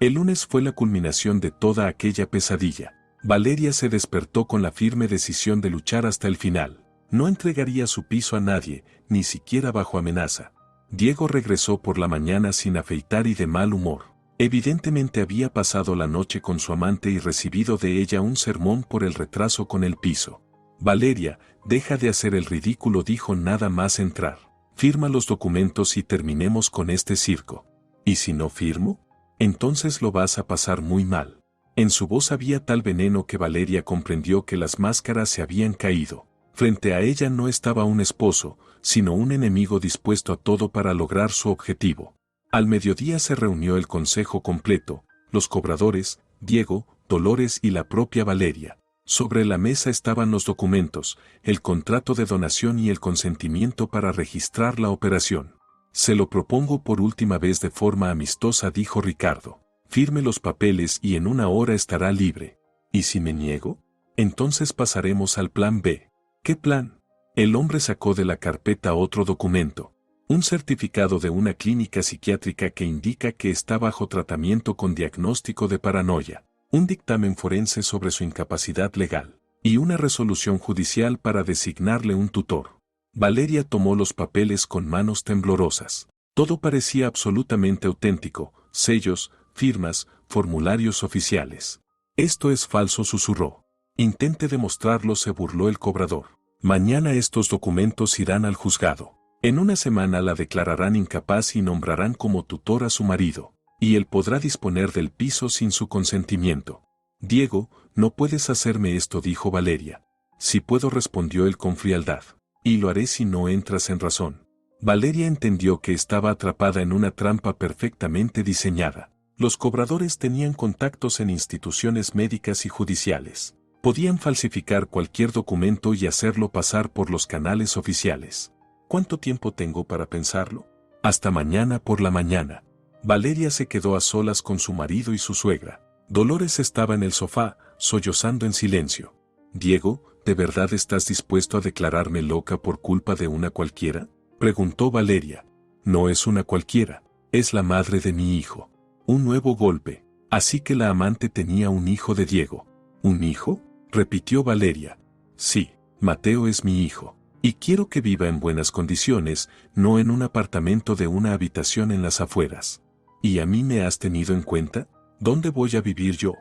El lunes fue la culminación de toda aquella pesadilla. Valeria se despertó con la firme decisión de luchar hasta el final. No entregaría su piso a nadie, ni siquiera bajo amenaza. Diego regresó por la mañana sin afeitar y de mal humor. Evidentemente había pasado la noche con su amante y recibido de ella un sermón por el retraso con el piso. «Valeria, deja de hacer el ridículo», dijo nada más entrar. «Firma los documentos y terminemos con este circo». «¿Y si no firmo? Entonces lo vas a pasar muy mal». En su voz había tal veneno que Valeria comprendió que las máscaras se habían caído. Frente a ella no estaba un esposo, sino un enemigo dispuesto a todo para lograr su objetivo. Al mediodía se reunió el consejo completo, los cobradores, Diego, Dolores y la propia Valeria. Sobre la mesa estaban los documentos, el contrato de donación y el consentimiento para registrar la operación. «Se lo propongo por última vez de forma amistosa», dijo Ricardo. Firme los papeles y en una hora estará libre. ¿Y si me niego? Entonces pasaremos al plan B. ¿Qué plan? El hombre sacó de la carpeta otro documento. Un certificado de una clínica psiquiátrica que indica que está bajo tratamiento con diagnóstico de paranoia. Un dictamen forense sobre su incapacidad legal. Y una resolución judicial para designarle un tutor. Valeria tomó los papeles con manos temblorosas. Todo parecía absolutamente auténtico, sellos, firmas, formularios oficiales. Esto es falso, susurró. Intente demostrarlo, se burló el cobrador. Mañana estos documentos irán al juzgado. En una semana la declararán incapaz y nombrarán como tutor a su marido. Y él podrá disponer del piso sin su consentimiento. Diego, no puedes hacerme esto, dijo Valeria. Sí puedo, respondió él con frialdad. Y lo haré si no entras en razón. Valeria entendió que estaba atrapada en una trampa perfectamente diseñada. Los cobradores tenían contactos en instituciones médicas y judiciales. Podían falsificar cualquier documento y hacerlo pasar por los canales oficiales. ¿Cuánto tiempo tengo para pensarlo? Hasta mañana por la mañana. Valeria se quedó a solas con su marido y su suegra. Dolores estaba en el sofá, sollozando en silencio. Diego, ¿de verdad estás dispuesto a declararme loca por culpa de una cualquiera? Preguntó Valeria. No es una cualquiera, es la madre de mi hijo. Un nuevo golpe. Así que la amante tenía un hijo de Diego. ¿Un hijo? Repitió Valeria. Sí, Mateo es mi hijo. Y quiero que viva en buenas condiciones, no en un apartamento de una habitación en las afueras. ¿Y a mí me has tenido en cuenta? ¿Dónde voy a vivir yo?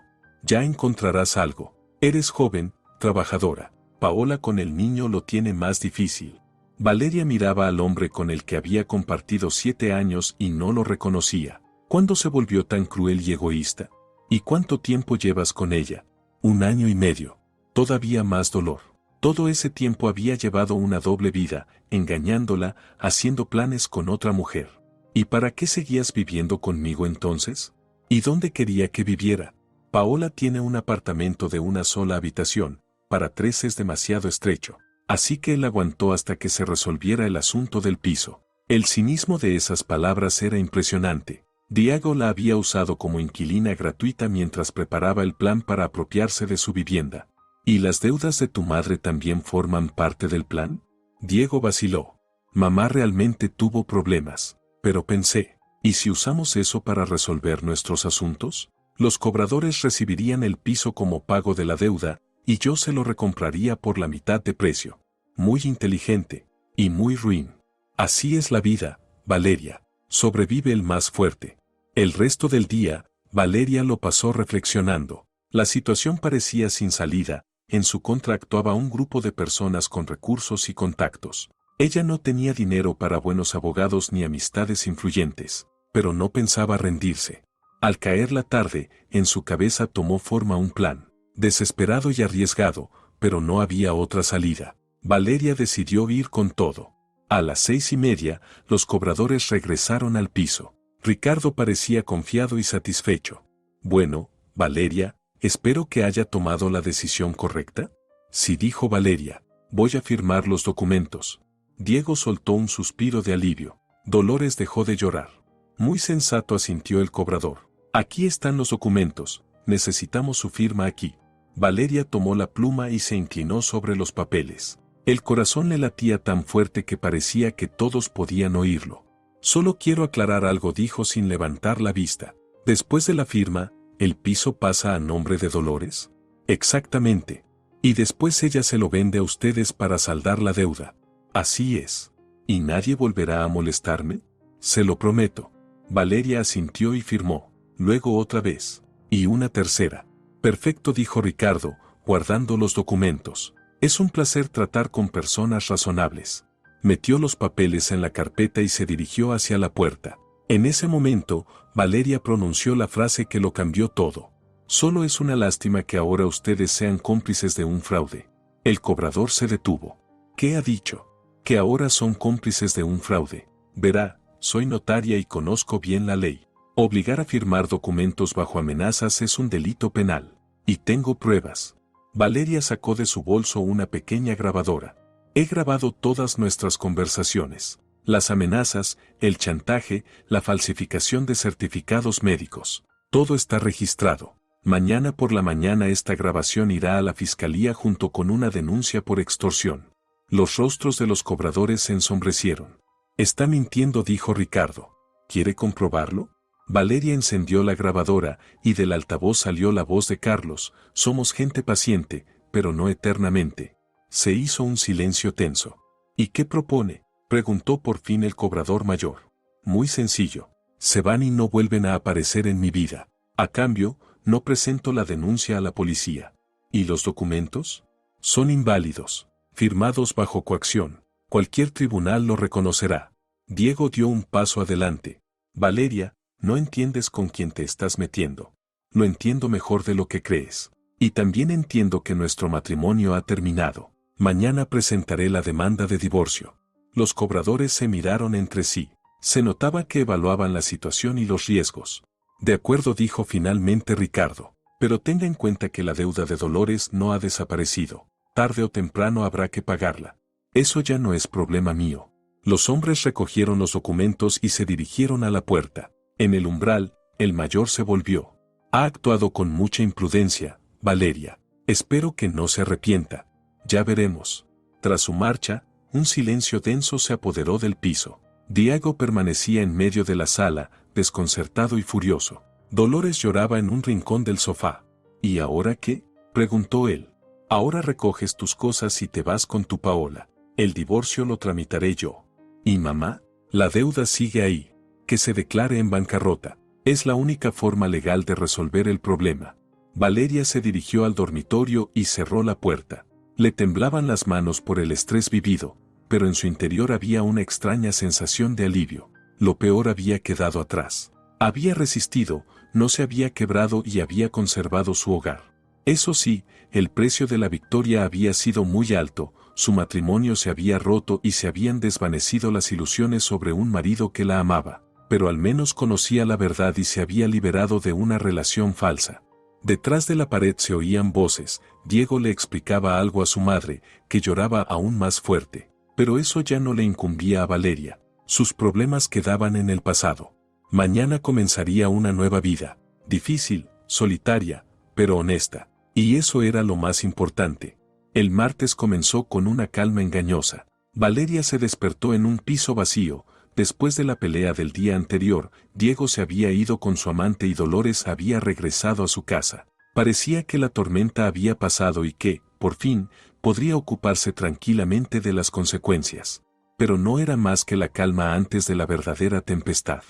Ya encontrarás algo. Eres joven, trabajadora. Paola con el niño lo tiene más difícil. Valeria miraba al hombre con el que había compartido 7 años y no lo reconocía. ¿Cuándo se volvió tan cruel y egoísta? ¿Y cuánto tiempo llevas con ella? 1 año y medio. Todavía más dolor. Todo ese tiempo había llevado una doble vida, engañándola, haciendo planes con otra mujer. ¿Y para qué seguías viviendo conmigo entonces? ¿Y dónde quería que viviera? Paola tiene un apartamento de una sola habitación, para 3 es demasiado estrecho. Así que él aguantó hasta que se resolviera el asunto del piso. El cinismo de esas palabras era impresionante. Diego la había usado como inquilina gratuita mientras preparaba el plan para apropiarse de su vivienda. ¿Y las deudas de tu madre también forman parte del plan? Diego vaciló. Mamá realmente tuvo problemas, pero pensé, ¿y si usamos eso para resolver nuestros asuntos? Los cobradores recibirían el piso como pago de la deuda, y yo se lo recompraría por la mitad de precio. Muy inteligente, y muy ruin. Así es la vida, Valeria. Sobrevive el más fuerte. El resto del día, Valeria lo pasó reflexionando. La situación parecía sin salida. En su contra actuaba un grupo de personas con recursos y contactos. Ella no tenía dinero para buenos abogados ni amistades influyentes, pero no pensaba rendirse. Al caer la tarde, en su cabeza tomó forma un plan, desesperado y arriesgado, pero no había otra salida. Valeria decidió ir con todo. A las 6:30, los cobradores regresaron al piso. Ricardo parecía confiado y satisfecho. Bueno, Valeria, espero que haya tomado la decisión correcta. Sí, dijo Valeria, voy a firmar los documentos. Diego soltó un suspiro de alivio. Dolores dejó de llorar. Muy sensato, asintió el cobrador. Aquí están los documentos, necesitamos su firma aquí. Valeria tomó la pluma y se inclinó sobre los papeles. El corazón le latía tan fuerte que parecía que todos podían oírlo. Solo quiero aclarar algo, dijo sin levantar la vista. Después de la firma, ¿el piso pasa a nombre de Dolores? Exactamente. Y después ella se lo vende a ustedes para saldar la deuda. Así es. ¿Y nadie volverá a molestarme? Se lo prometo. Valeria asintió y firmó. Luego otra vez. Y una tercera. Perfecto, dijo Ricardo, guardando los documentos. Es un placer tratar con personas razonables. Metió los papeles en la carpeta y se dirigió hacia la puerta. En ese momento, Valeria pronunció la frase que lo cambió todo. Solo es una lástima que ahora ustedes sean cómplices de un fraude. El cobrador se detuvo. ¿Qué ha dicho? Que ahora son cómplices de un fraude. Verá, soy notaria y conozco bien la ley. Obligar a firmar documentos bajo amenazas es un delito penal. Y tengo pruebas. Valeria sacó de su bolso una pequeña grabadora. He grabado todas nuestras conversaciones. Las amenazas, el chantaje, la falsificación de certificados médicos. Todo está registrado. Mañana por la mañana esta grabación irá a la fiscalía junto con una denuncia por extorsión. Los rostros de los cobradores se ensombrecieron. Está mintiendo, dijo Ricardo. ¿Quiere comprobarlo? Valeria encendió la grabadora y del altavoz salió la voz de Carlos. Somos gente paciente, pero no eternamente. Se hizo un silencio tenso. ¿Y qué propone?, preguntó por fin el cobrador mayor. Muy sencillo. Se van y no vuelven a aparecer en mi vida. A cambio, no presento la denuncia a la policía. ¿Y los documentos? Son inválidos, firmados bajo coacción. Cualquier tribunal lo reconocerá. Diego dio un paso adelante. Valeria, no entiendes con quién te estás metiendo. Lo entiendo mejor de lo que crees. Y también entiendo que nuestro matrimonio ha terminado. Mañana presentaré la demanda de divorcio. Los cobradores se miraron entre sí. Se notaba que evaluaban la situación y los riesgos. De acuerdo, dijo finalmente Ricardo. Pero tenga en cuenta que la deuda de Dolores no ha desaparecido. Tarde o temprano habrá que pagarla. Eso ya no es problema mío. Los hombres recogieron los documentos y se dirigieron a la puerta. En el umbral, el mayor se volvió. Ha actuado con mucha imprudencia, Valeria. Espero que no se arrepienta. Ya veremos. Tras su marcha, un silencio denso se apoderó del piso. Diego permanecía en medio de la sala, desconcertado y furioso. Dolores lloraba en un rincón del sofá. ¿Y ahora qué?, preguntó él. Ahora recoges tus cosas y te vas con tu Paola. El divorcio lo tramitaré yo. ¿Y mamá? La deuda sigue ahí. Que se declare en bancarrota. Es la única forma legal de resolver el problema. Valeria se dirigió al dormitorio y cerró la puerta. Le temblaban las manos por el estrés vivido, pero en su interior había una extraña sensación de alivio. Lo peor había quedado atrás. Había resistido, no se había quebrado y había conservado su hogar. Eso sí, el precio de la victoria había sido muy alto, su matrimonio se había roto y se habían desvanecido las ilusiones sobre un marido que la amaba, pero al menos conocía la verdad y se había liberado de una relación falsa. Detrás de la pared se oían voces. Diego le explicaba algo a su madre, que lloraba aún más fuerte. Pero eso ya no le incumbía a Valeria. Sus problemas quedaban en el pasado. Mañana comenzaría una nueva vida. Difícil, solitaria, pero honesta. Y eso era lo más importante. El martes comenzó con una calma engañosa. Valeria se despertó en un piso vacío. Después de la pelea del día anterior, Diego se había ido con su amante y Dolores había regresado a su casa. Parecía que la tormenta había pasado y que, por fin, podría ocuparse tranquilamente de las consecuencias. Pero no era más que la calma antes de la verdadera tempestad.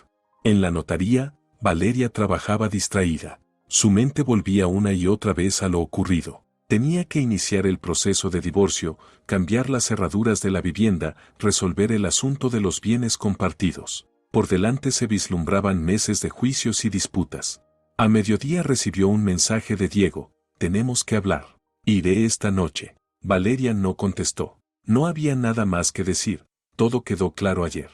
En la notaría, Valeria trabajaba distraída. Su mente volvía una y otra vez a lo ocurrido. Tenía que iniciar el proceso de divorcio, cambiar las cerraduras de la vivienda, resolver el asunto de los bienes compartidos. Por delante se vislumbraban meses de juicios y disputas. A mediodía recibió un mensaje de Diego. Tenemos que hablar. Iré esta noche. Valeria no contestó. No había nada más que decir. Todo quedó claro ayer.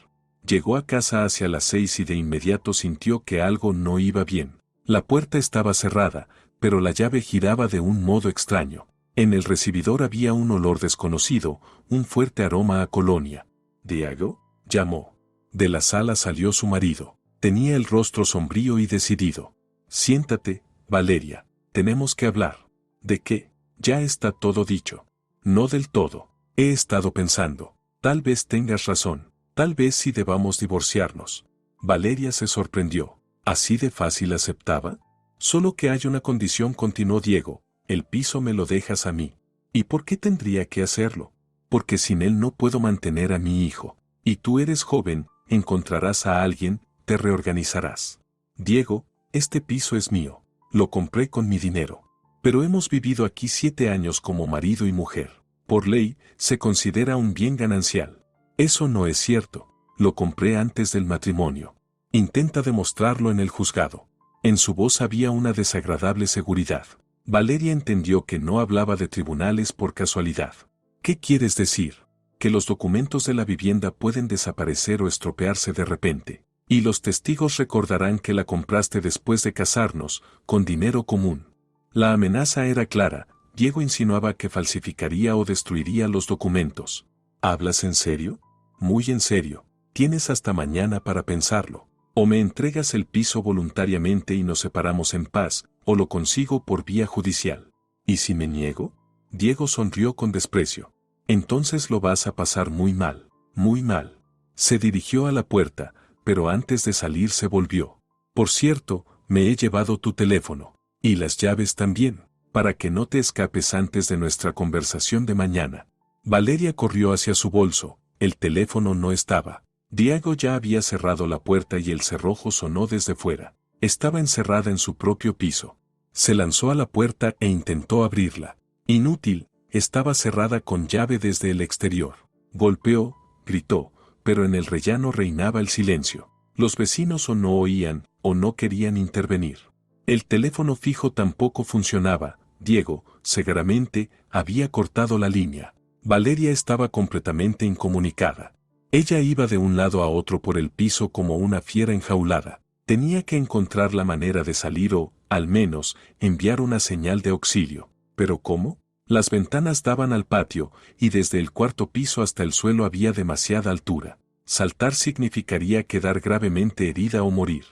Llegó a casa hacia las 6 y de inmediato sintió que algo no iba bien. La puerta estaba cerrada, pero la llave giraba de un modo extraño. En el recibidor había un olor desconocido, un fuerte aroma a colonia. «¿Diego?», llamó. De la sala salió su marido. Tenía el rostro sombrío y decidido. «Siéntate, Valeria. Tenemos que hablar». «¿De qué?». «Ya está todo dicho». «No del todo. He estado pensando. Tal vez tengas razón. Tal vez sí debamos divorciarnos». Valeria se sorprendió. ¿Así de fácil aceptaba? «Solo que hay una condición», continuó Diego. «El piso me lo dejas a mí». «¿Y por qué tendría que hacerlo?». «Porque sin él no puedo mantener a mi hijo. Y tú eres joven, encontrarás a alguien, te reorganizarás». «Diego, este piso es mío. Lo compré con mi dinero. Pero hemos vivido aquí 7 años como marido y mujer. Por ley, se considera un bien ganancial». «Eso no es cierto. Lo compré antes del matrimonio». «Intenta demostrarlo en el juzgado». En su voz había una desagradable seguridad. Valeria entendió que no hablaba de tribunales por casualidad. «¿Qué quieres decir?». «Que los documentos de la vivienda pueden desaparecer o estropearse de repente. Y los testigos recordarán que la compraste después de casarnos, con dinero común». La amenaza era clara. Diego insinuaba que falsificaría o destruiría los documentos. «¿Hablas en serio?». «Muy en serio. Tienes hasta mañana para pensarlo». O me entregas el piso voluntariamente y nos separamos en paz, o lo consigo por vía judicial. ¿Y si me niego? Diego sonrió con desprecio. Entonces lo vas a pasar muy mal, muy mal. Se dirigió a la puerta, pero antes de salir se volvió. Por cierto, me he llevado tu teléfono. Y las llaves también, para que no te escapes antes de nuestra conversación de mañana. Valeria corrió hacia su bolso, el teléfono no estaba. Diego ya había cerrado la puerta y el cerrojo sonó desde fuera. Estaba encerrada en su propio piso. Se lanzó a la puerta e intentó abrirla. Inútil, estaba cerrada con llave desde el exterior. Golpeó, gritó, pero en el rellano reinaba el silencio. Los vecinos o no oían, o no querían intervenir. El teléfono fijo tampoco funcionaba. Diego, seguramente, había cortado la línea. Valeria estaba completamente incomunicada. Ella iba de un lado a otro por el piso como una fiera enjaulada. Tenía que encontrar la manera de salir o, al menos, enviar una señal de auxilio. ¿Pero cómo? Las ventanas daban al patio, y desde el cuarto piso hasta el suelo había demasiada altura. Saltar significaría quedar gravemente herida o morir.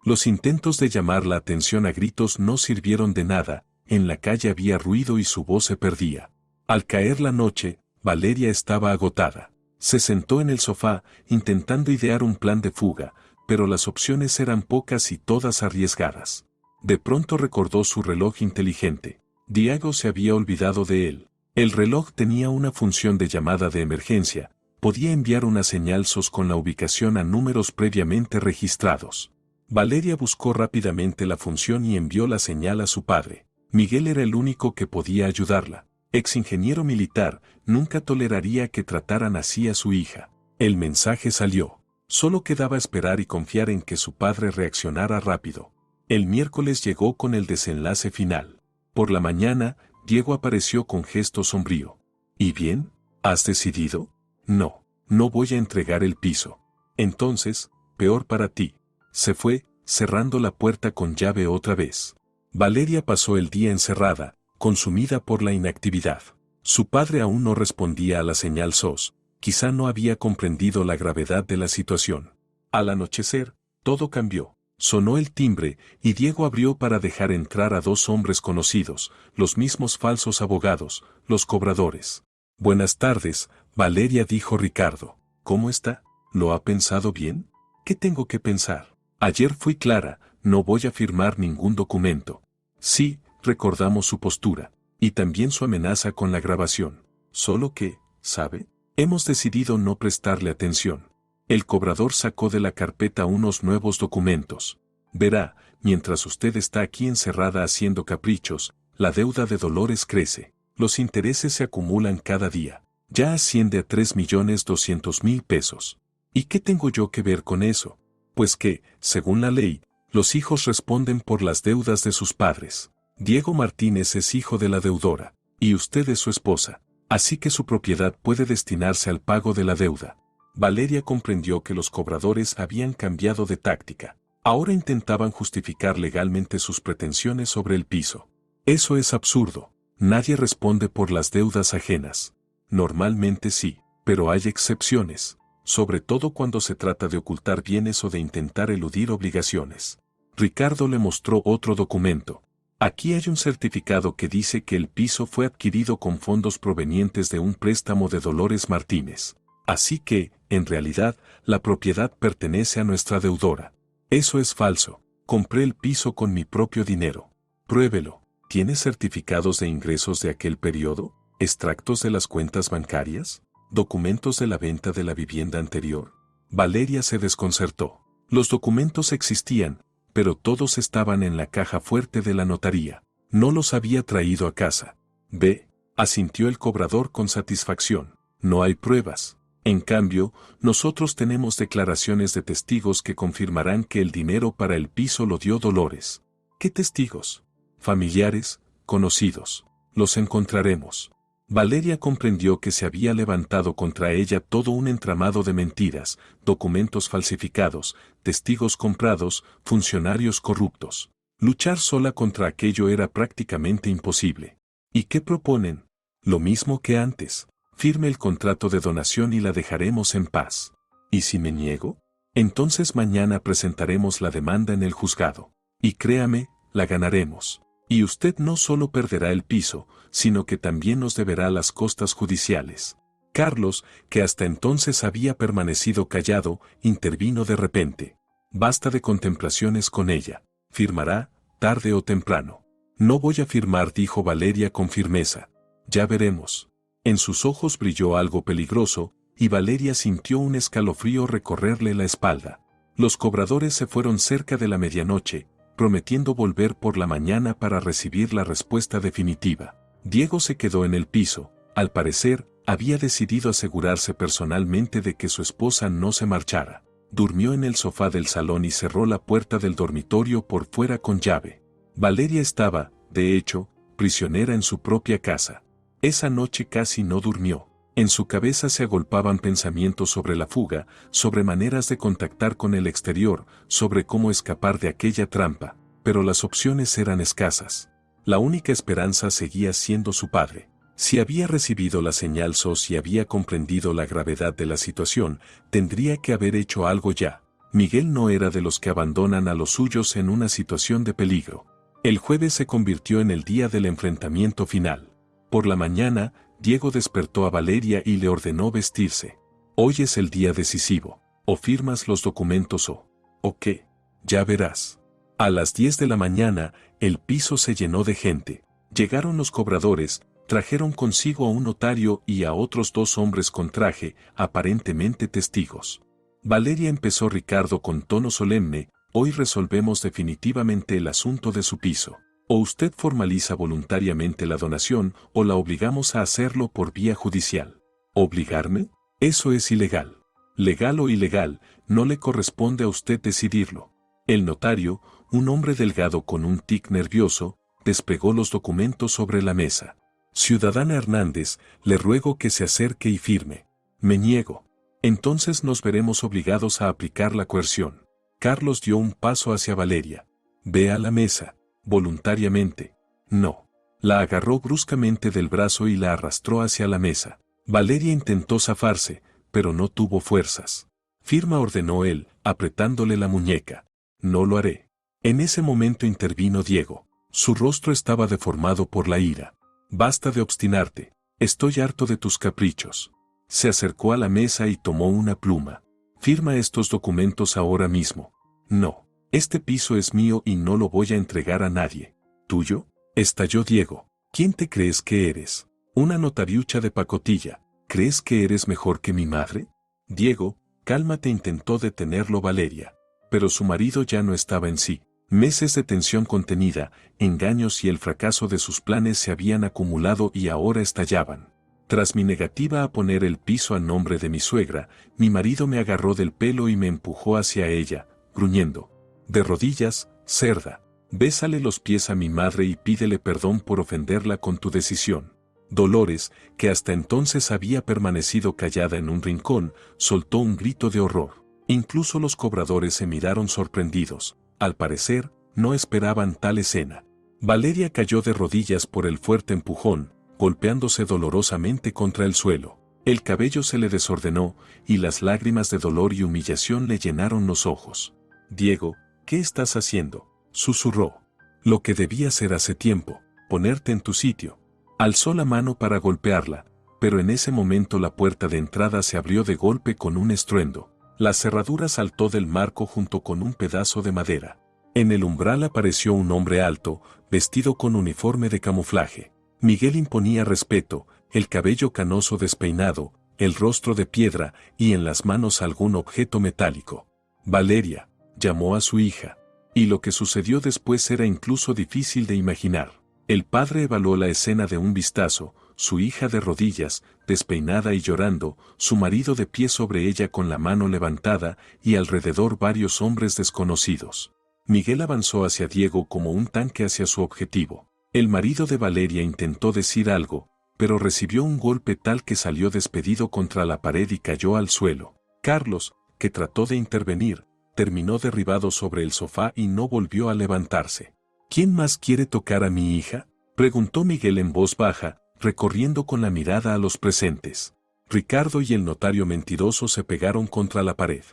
Los intentos de llamar la atención a gritos no sirvieron de nada, en la calle había ruido y su voz se perdía. Al caer la noche, Valeria estaba agotada. Se sentó en el sofá, intentando idear un plan de fuga, pero las opciones eran pocas y todas arriesgadas. De pronto recordó su reloj inteligente. Diego se había olvidado de él. El reloj tenía una función de llamada de emergencia, podía enviar una señal SOS con la ubicación a números previamente registrados. Valeria buscó rápidamente la función y envió la señal a su padre. Miguel era el único que podía ayudarla. Ex ingeniero militar, nunca toleraría que trataran así a su hija. El mensaje salió. Solo quedaba esperar y confiar en que su padre reaccionara rápido. El miércoles llegó con el desenlace final. Por la mañana, Diego apareció con gesto sombrío. ¿Y bien? ¿Has decidido? No, no voy a entregar el piso. Entonces, peor para ti. Se fue, cerrando la puerta con llave otra vez. Valeria pasó el día encerrada, consumida por la inactividad. Su padre aún no respondía a la señal SOS, quizá no había comprendido la gravedad de la situación. Al anochecer, todo cambió. Sonó el timbre, y Diego abrió para dejar entrar a dos hombres conocidos, los mismos falsos abogados, los cobradores. Buenas tardes, Valeria, dijo Ricardo. ¿Cómo está? ¿Lo ha pensado bien? ¿Qué tengo que pensar? Ayer fui clara, no voy a firmar ningún documento. Sí, recordamos su postura, y también su amenaza con la grabación. Solo que, ¿sabe? Hemos decidido no prestarle atención. El cobrador sacó de la carpeta unos nuevos documentos. Verá, mientras usted está aquí encerrada haciendo caprichos, la deuda de Dolores crece. Los intereses se acumulan cada día. Ya asciende a 3.200.000 pesos. ¿Y qué tengo yo que ver con eso? Pues que, según la ley, los hijos responden por las deudas de sus padres. Diego Martínez es hijo de la deudora, y usted es su esposa, así que su propiedad puede destinarse al pago de la deuda. Valeria comprendió que los cobradores habían cambiado de táctica. Ahora intentaban justificar legalmente sus pretensiones sobre el piso. Eso es absurdo. Nadie responde por las deudas ajenas. Normalmente sí, pero hay excepciones, sobre todo cuando se trata de ocultar bienes o de intentar eludir obligaciones. Ricardo le mostró otro documento. Aquí hay un certificado que dice que el piso fue adquirido con fondos provenientes de un préstamo de Dolores Martínez. Así que, en realidad, la propiedad pertenece a nuestra deudora. Eso es falso. Compré el piso con mi propio dinero. Pruébelo. ¿Tiene certificados de ingresos de aquel periodo? ¿Extractos de las cuentas bancarias? ¿Documentos de la venta de la vivienda anterior? Valeria se desconcertó. Los documentos existían, pero todos estaban en la caja fuerte de la notaría. No los había traído a casa. Ve, asintió el cobrador con satisfacción. No hay pruebas. En cambio, nosotros tenemos declaraciones de testigos que confirmarán que el dinero para el piso lo dio Dolores. ¿Qué testigos? Familiares, conocidos. Los encontraremos. Valeria comprendió que se había levantado contra ella todo un entramado de mentiras, documentos falsificados, testigos comprados, funcionarios corruptos. Luchar sola contra aquello era prácticamente imposible. ¿Y qué proponen? Lo mismo que antes. Firme el contrato de donación y la dejaremos en paz. ¿Y si me niego? Entonces mañana presentaremos la demanda en el juzgado. Y créame, la ganaremos. Y usted no solo perderá el piso, sino que también nos deberá las costas judiciales. Carlos, que hasta entonces había permanecido callado, intervino de repente. Basta de contemplaciones con ella. Firmará, tarde o temprano. No voy a firmar, dijo Valeria con firmeza. Ya veremos. En sus ojos brilló algo peligroso, y Valeria sintió un escalofrío recorrerle la espalda. Los cobradores se fueron cerca de la medianoche, prometiendo volver por la mañana para recibir la respuesta definitiva. Diego se quedó en el piso. Al parecer, había decidido asegurarse personalmente de que su esposa no se marchara. Durmió en el sofá del salón y cerró la puerta del dormitorio por fuera con llave. Valeria estaba, de hecho, prisionera en su propia casa. Esa noche casi no durmió. En su cabeza se agolpaban pensamientos sobre la fuga, sobre maneras de contactar con el exterior, sobre cómo escapar de aquella trampa, pero las opciones eran escasas. La única esperanza seguía siendo su padre. Si había recibido la señal SOS y había comprendido la gravedad de la situación, tendría que haber hecho algo ya. Miguel no era de los que abandonan a los suyos en una situación de peligro. El jueves se convirtió en el día del enfrentamiento final. Por la mañana, Diego despertó a Valeria y le ordenó vestirse. Hoy es el día decisivo. O firmas los documentos o qué. Ya verás. A las 10 de la mañana, el piso se llenó de gente. Llegaron los cobradores, trajeron consigo a un notario y a otros 2 hombres con traje, aparentemente testigos. Valeria empezó Ricardo con tono solemne, hoy resolvemos definitivamente el asunto de su piso. O usted formaliza voluntariamente la donación o la obligamos a hacerlo por vía judicial. ¿Obligarme? Eso es ilegal. Legal o ilegal, no le corresponde a usted decidirlo. El notario, un hombre delgado con un tic nervioso, despegó los documentos sobre la mesa. Ciudadana Hernández, le ruego que se acerque y firme. Me niego. Entonces nos veremos obligados a aplicar la coerción. Carlos dio un paso hacia Valeria. Ve a la mesa. Voluntariamente. No. La agarró bruscamente del brazo y la arrastró hacia la mesa. Valeria intentó zafarse, pero no tuvo fuerzas. Firma, ordenó él, apretándole la muñeca. No lo haré. En ese momento intervino Diego. Su rostro estaba deformado por la ira. Basta de obstinarte. Estoy harto de tus caprichos. Se acercó a la mesa y tomó una pluma. Firma estos documentos ahora mismo. No. Este piso es mío y no lo voy a entregar a nadie. ¿Tuyo? Estalló Diego. ¿Quién te crees que eres? Una notariucha de pacotilla. ¿Crees que eres mejor que mi madre? Diego, cálmate, intentó detenerlo Valeria. Pero su marido ya no estaba en sí. Meses de tensión contenida, engaños y el fracaso de sus planes se habían acumulado y ahora estallaban. Tras mi negativa a poner el piso a nombre de mi suegra, mi marido me agarró del pelo y me empujó hacia ella, gruñendo. De rodillas, cerda, bésale los pies a mi madre y pídele perdón por ofenderla con tu decisión. Dolores, que hasta entonces había permanecido callada en un rincón, soltó un grito de horror. Incluso los cobradores se miraron sorprendidos. Al parecer, no esperaban tal escena. Valeria cayó de rodillas por el fuerte empujón, golpeándose dolorosamente contra el suelo. El cabello se le desordenó, y las lágrimas de dolor y humillación le llenaron los ojos. Diego, ¿qué estás haciendo?, susurró. Lo que debía hacer hace tiempo, ponerte en tu sitio. Alzó la mano para golpearla, pero en ese momento la puerta de entrada se abrió de golpe con un estruendo. La cerradura saltó del marco junto con un pedazo de madera. En el umbral apareció un hombre alto, vestido con uniforme de camuflaje. Miguel imponía respeto, el cabello canoso despeinado, el rostro de piedra y en las manos algún objeto metálico. Valeria, llamó a su hija. Y lo que sucedió después era incluso difícil de imaginar. El padre evaluó la escena de un vistazo, su hija de rodillas, despeinada y llorando, su marido de pie sobre ella con la mano levantada y alrededor varios hombres desconocidos. Miguel avanzó hacia Diego como un tanque hacia su objetivo. El marido de Valeria intentó decir algo, pero recibió un golpe tal que salió despedido contra la pared y cayó al suelo. Carlos, que trató de intervenir, terminó derribado sobre el sofá y no volvió a levantarse. ¿Quién más quiere tocar a mi hija?, preguntó Miguel en voz baja, recorriendo con la mirada a los presentes. Ricardo y el notario mentiroso se pegaron contra la pared.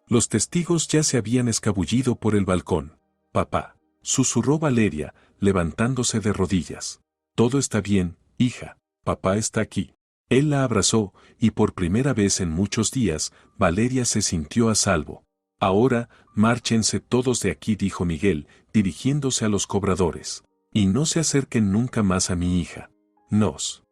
Los testigos ya se habían escabullido por el balcón. Papá, susurró Valeria, levantándose de rodillas. Todo está bien, hija, papá está aquí. Él la abrazó, y por primera vez en muchos días, Valeria se sintió a salvo. Ahora, márchense todos de aquí, dijo Miguel, dirigiéndose a los cobradores. Y no se acerquen nunca más a mi hija. Nos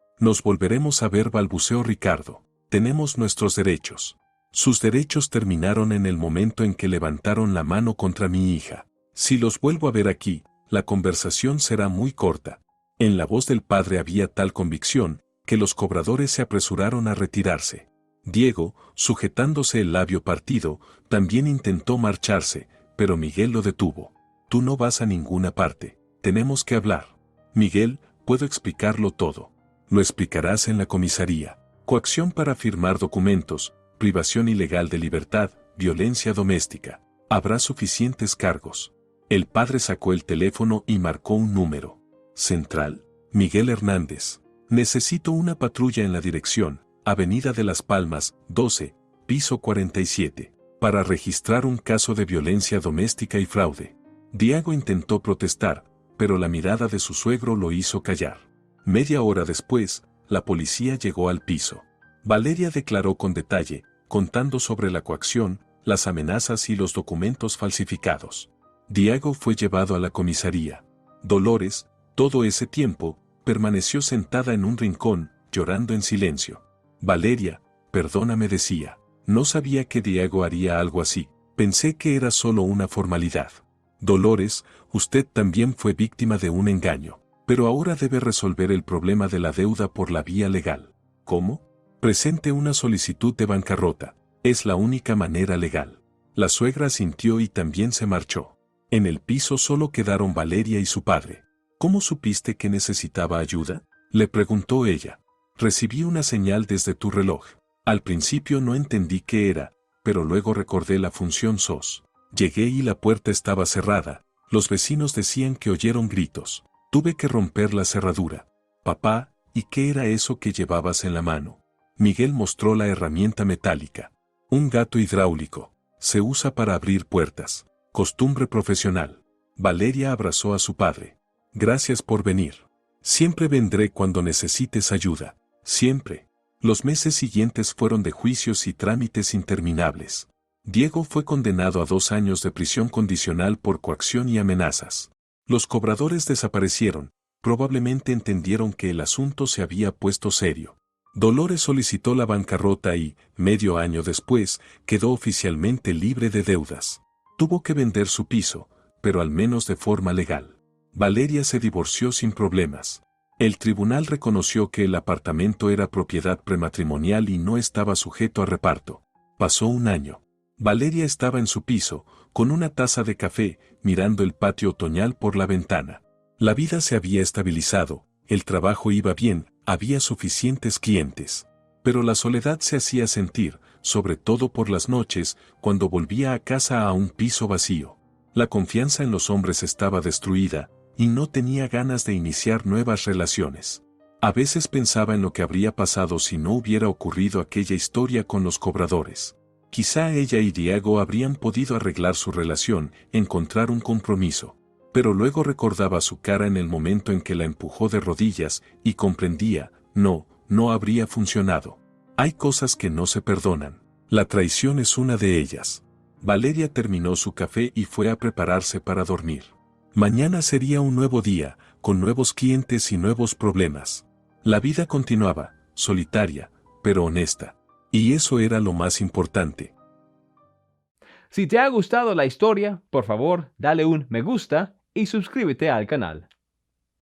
volveremos a ver, balbuceó Ricardo. Tenemos nuestros derechos. Sus derechos terminaron en el momento en que levantaron la mano contra mi hija. Si los vuelvo a ver aquí, la conversación será muy corta. En la voz del padre había tal convicción, que los cobradores se apresuraron a retirarse. Diego, sujetándose el labio partido, también intentó marcharse, pero Miguel lo detuvo. Tú no vas a ninguna parte, tenemos que hablar. Miguel, puedo explicarlo todo. Lo explicarás en la comisaría. Coacción para firmar documentos, privación ilegal de libertad, violencia doméstica. Habrá suficientes cargos. El padre sacó el teléfono y marcó un número. Central. Miguel Hernández. Necesito una patrulla en la dirección, Avenida de las Palmas, 12, piso 47, para registrar un caso de violencia doméstica y fraude. Diego intentó protestar, pero la mirada de su suegro lo hizo callar. Media hora después, la policía llegó al piso. Valeria declaró con detalle, contando sobre la coacción, las amenazas y los documentos falsificados. Diego fue llevado a la comisaría. Dolores, todo ese tiempo, permaneció sentada en un rincón, llorando en silencio. Valeria, perdóname, decía. No sabía que Diego haría algo así. Pensé que era solo una formalidad. Dolores, usted también fue víctima de un engaño, pero ahora debe resolver el problema de la deuda por la vía legal. ¿Cómo? Presente una solicitud de bancarrota. Es la única manera legal. La suegra asintió y también se marchó. En el piso solo quedaron Valeria y su padre. ¿Cómo supiste que necesitaba ayuda?, le preguntó ella. Recibí una señal desde tu reloj. Al principio no entendí qué era, pero luego recordé la función SOS. Llegué y la puerta estaba cerrada. Los vecinos decían que oyeron gritos. Tuve que romper la cerradura. Papá, ¿y qué era eso que llevabas en la mano? Miguel mostró la herramienta metálica. Un gato hidráulico. Se usa para abrir puertas. Costumbre profesional. Valeria abrazó a su padre. Gracias por venir. Siempre vendré cuando necesites ayuda. Siempre. Los meses siguientes fueron de juicios y trámites interminables. Diego fue condenado a 2 años de prisión condicional por coacción y amenazas. Los cobradores desaparecieron, probablemente entendieron que el asunto se había puesto serio. Dolores solicitó la bancarrota y, medio año después, quedó oficialmente libre de deudas. Tuvo que vender su piso, pero al menos de forma legal. Valeria se divorció sin problemas. El tribunal reconoció que el apartamento era propiedad prematrimonial y no estaba sujeto a reparto. Pasó un año. Valeria estaba en su piso, con una taza de café, mirando el patio otoñal por la ventana. La vida se había estabilizado, el trabajo iba bien, había suficientes clientes. Pero la soledad se hacía sentir, sobre todo por las noches, cuando volvía a casa a un piso vacío. La confianza en los hombres estaba destruida, y no tenía ganas de iniciar nuevas relaciones. A veces pensaba en lo que habría pasado si no hubiera ocurrido aquella historia con los cobradores. Quizá ella y Diego habrían podido arreglar su relación, encontrar un compromiso. Pero luego recordaba su cara en el momento en que la empujó de rodillas, y comprendía, no habría funcionado. Hay cosas que no se perdonan. La traición es una de ellas. Valeria terminó su café y fue a prepararse para dormir. Mañana sería un nuevo día, con nuevos clientes y nuevos problemas. La vida continuaba, solitaria, pero honesta. Y eso era lo más importante. Si te ha gustado la historia, por favor, dale un me gusta y suscríbete al canal.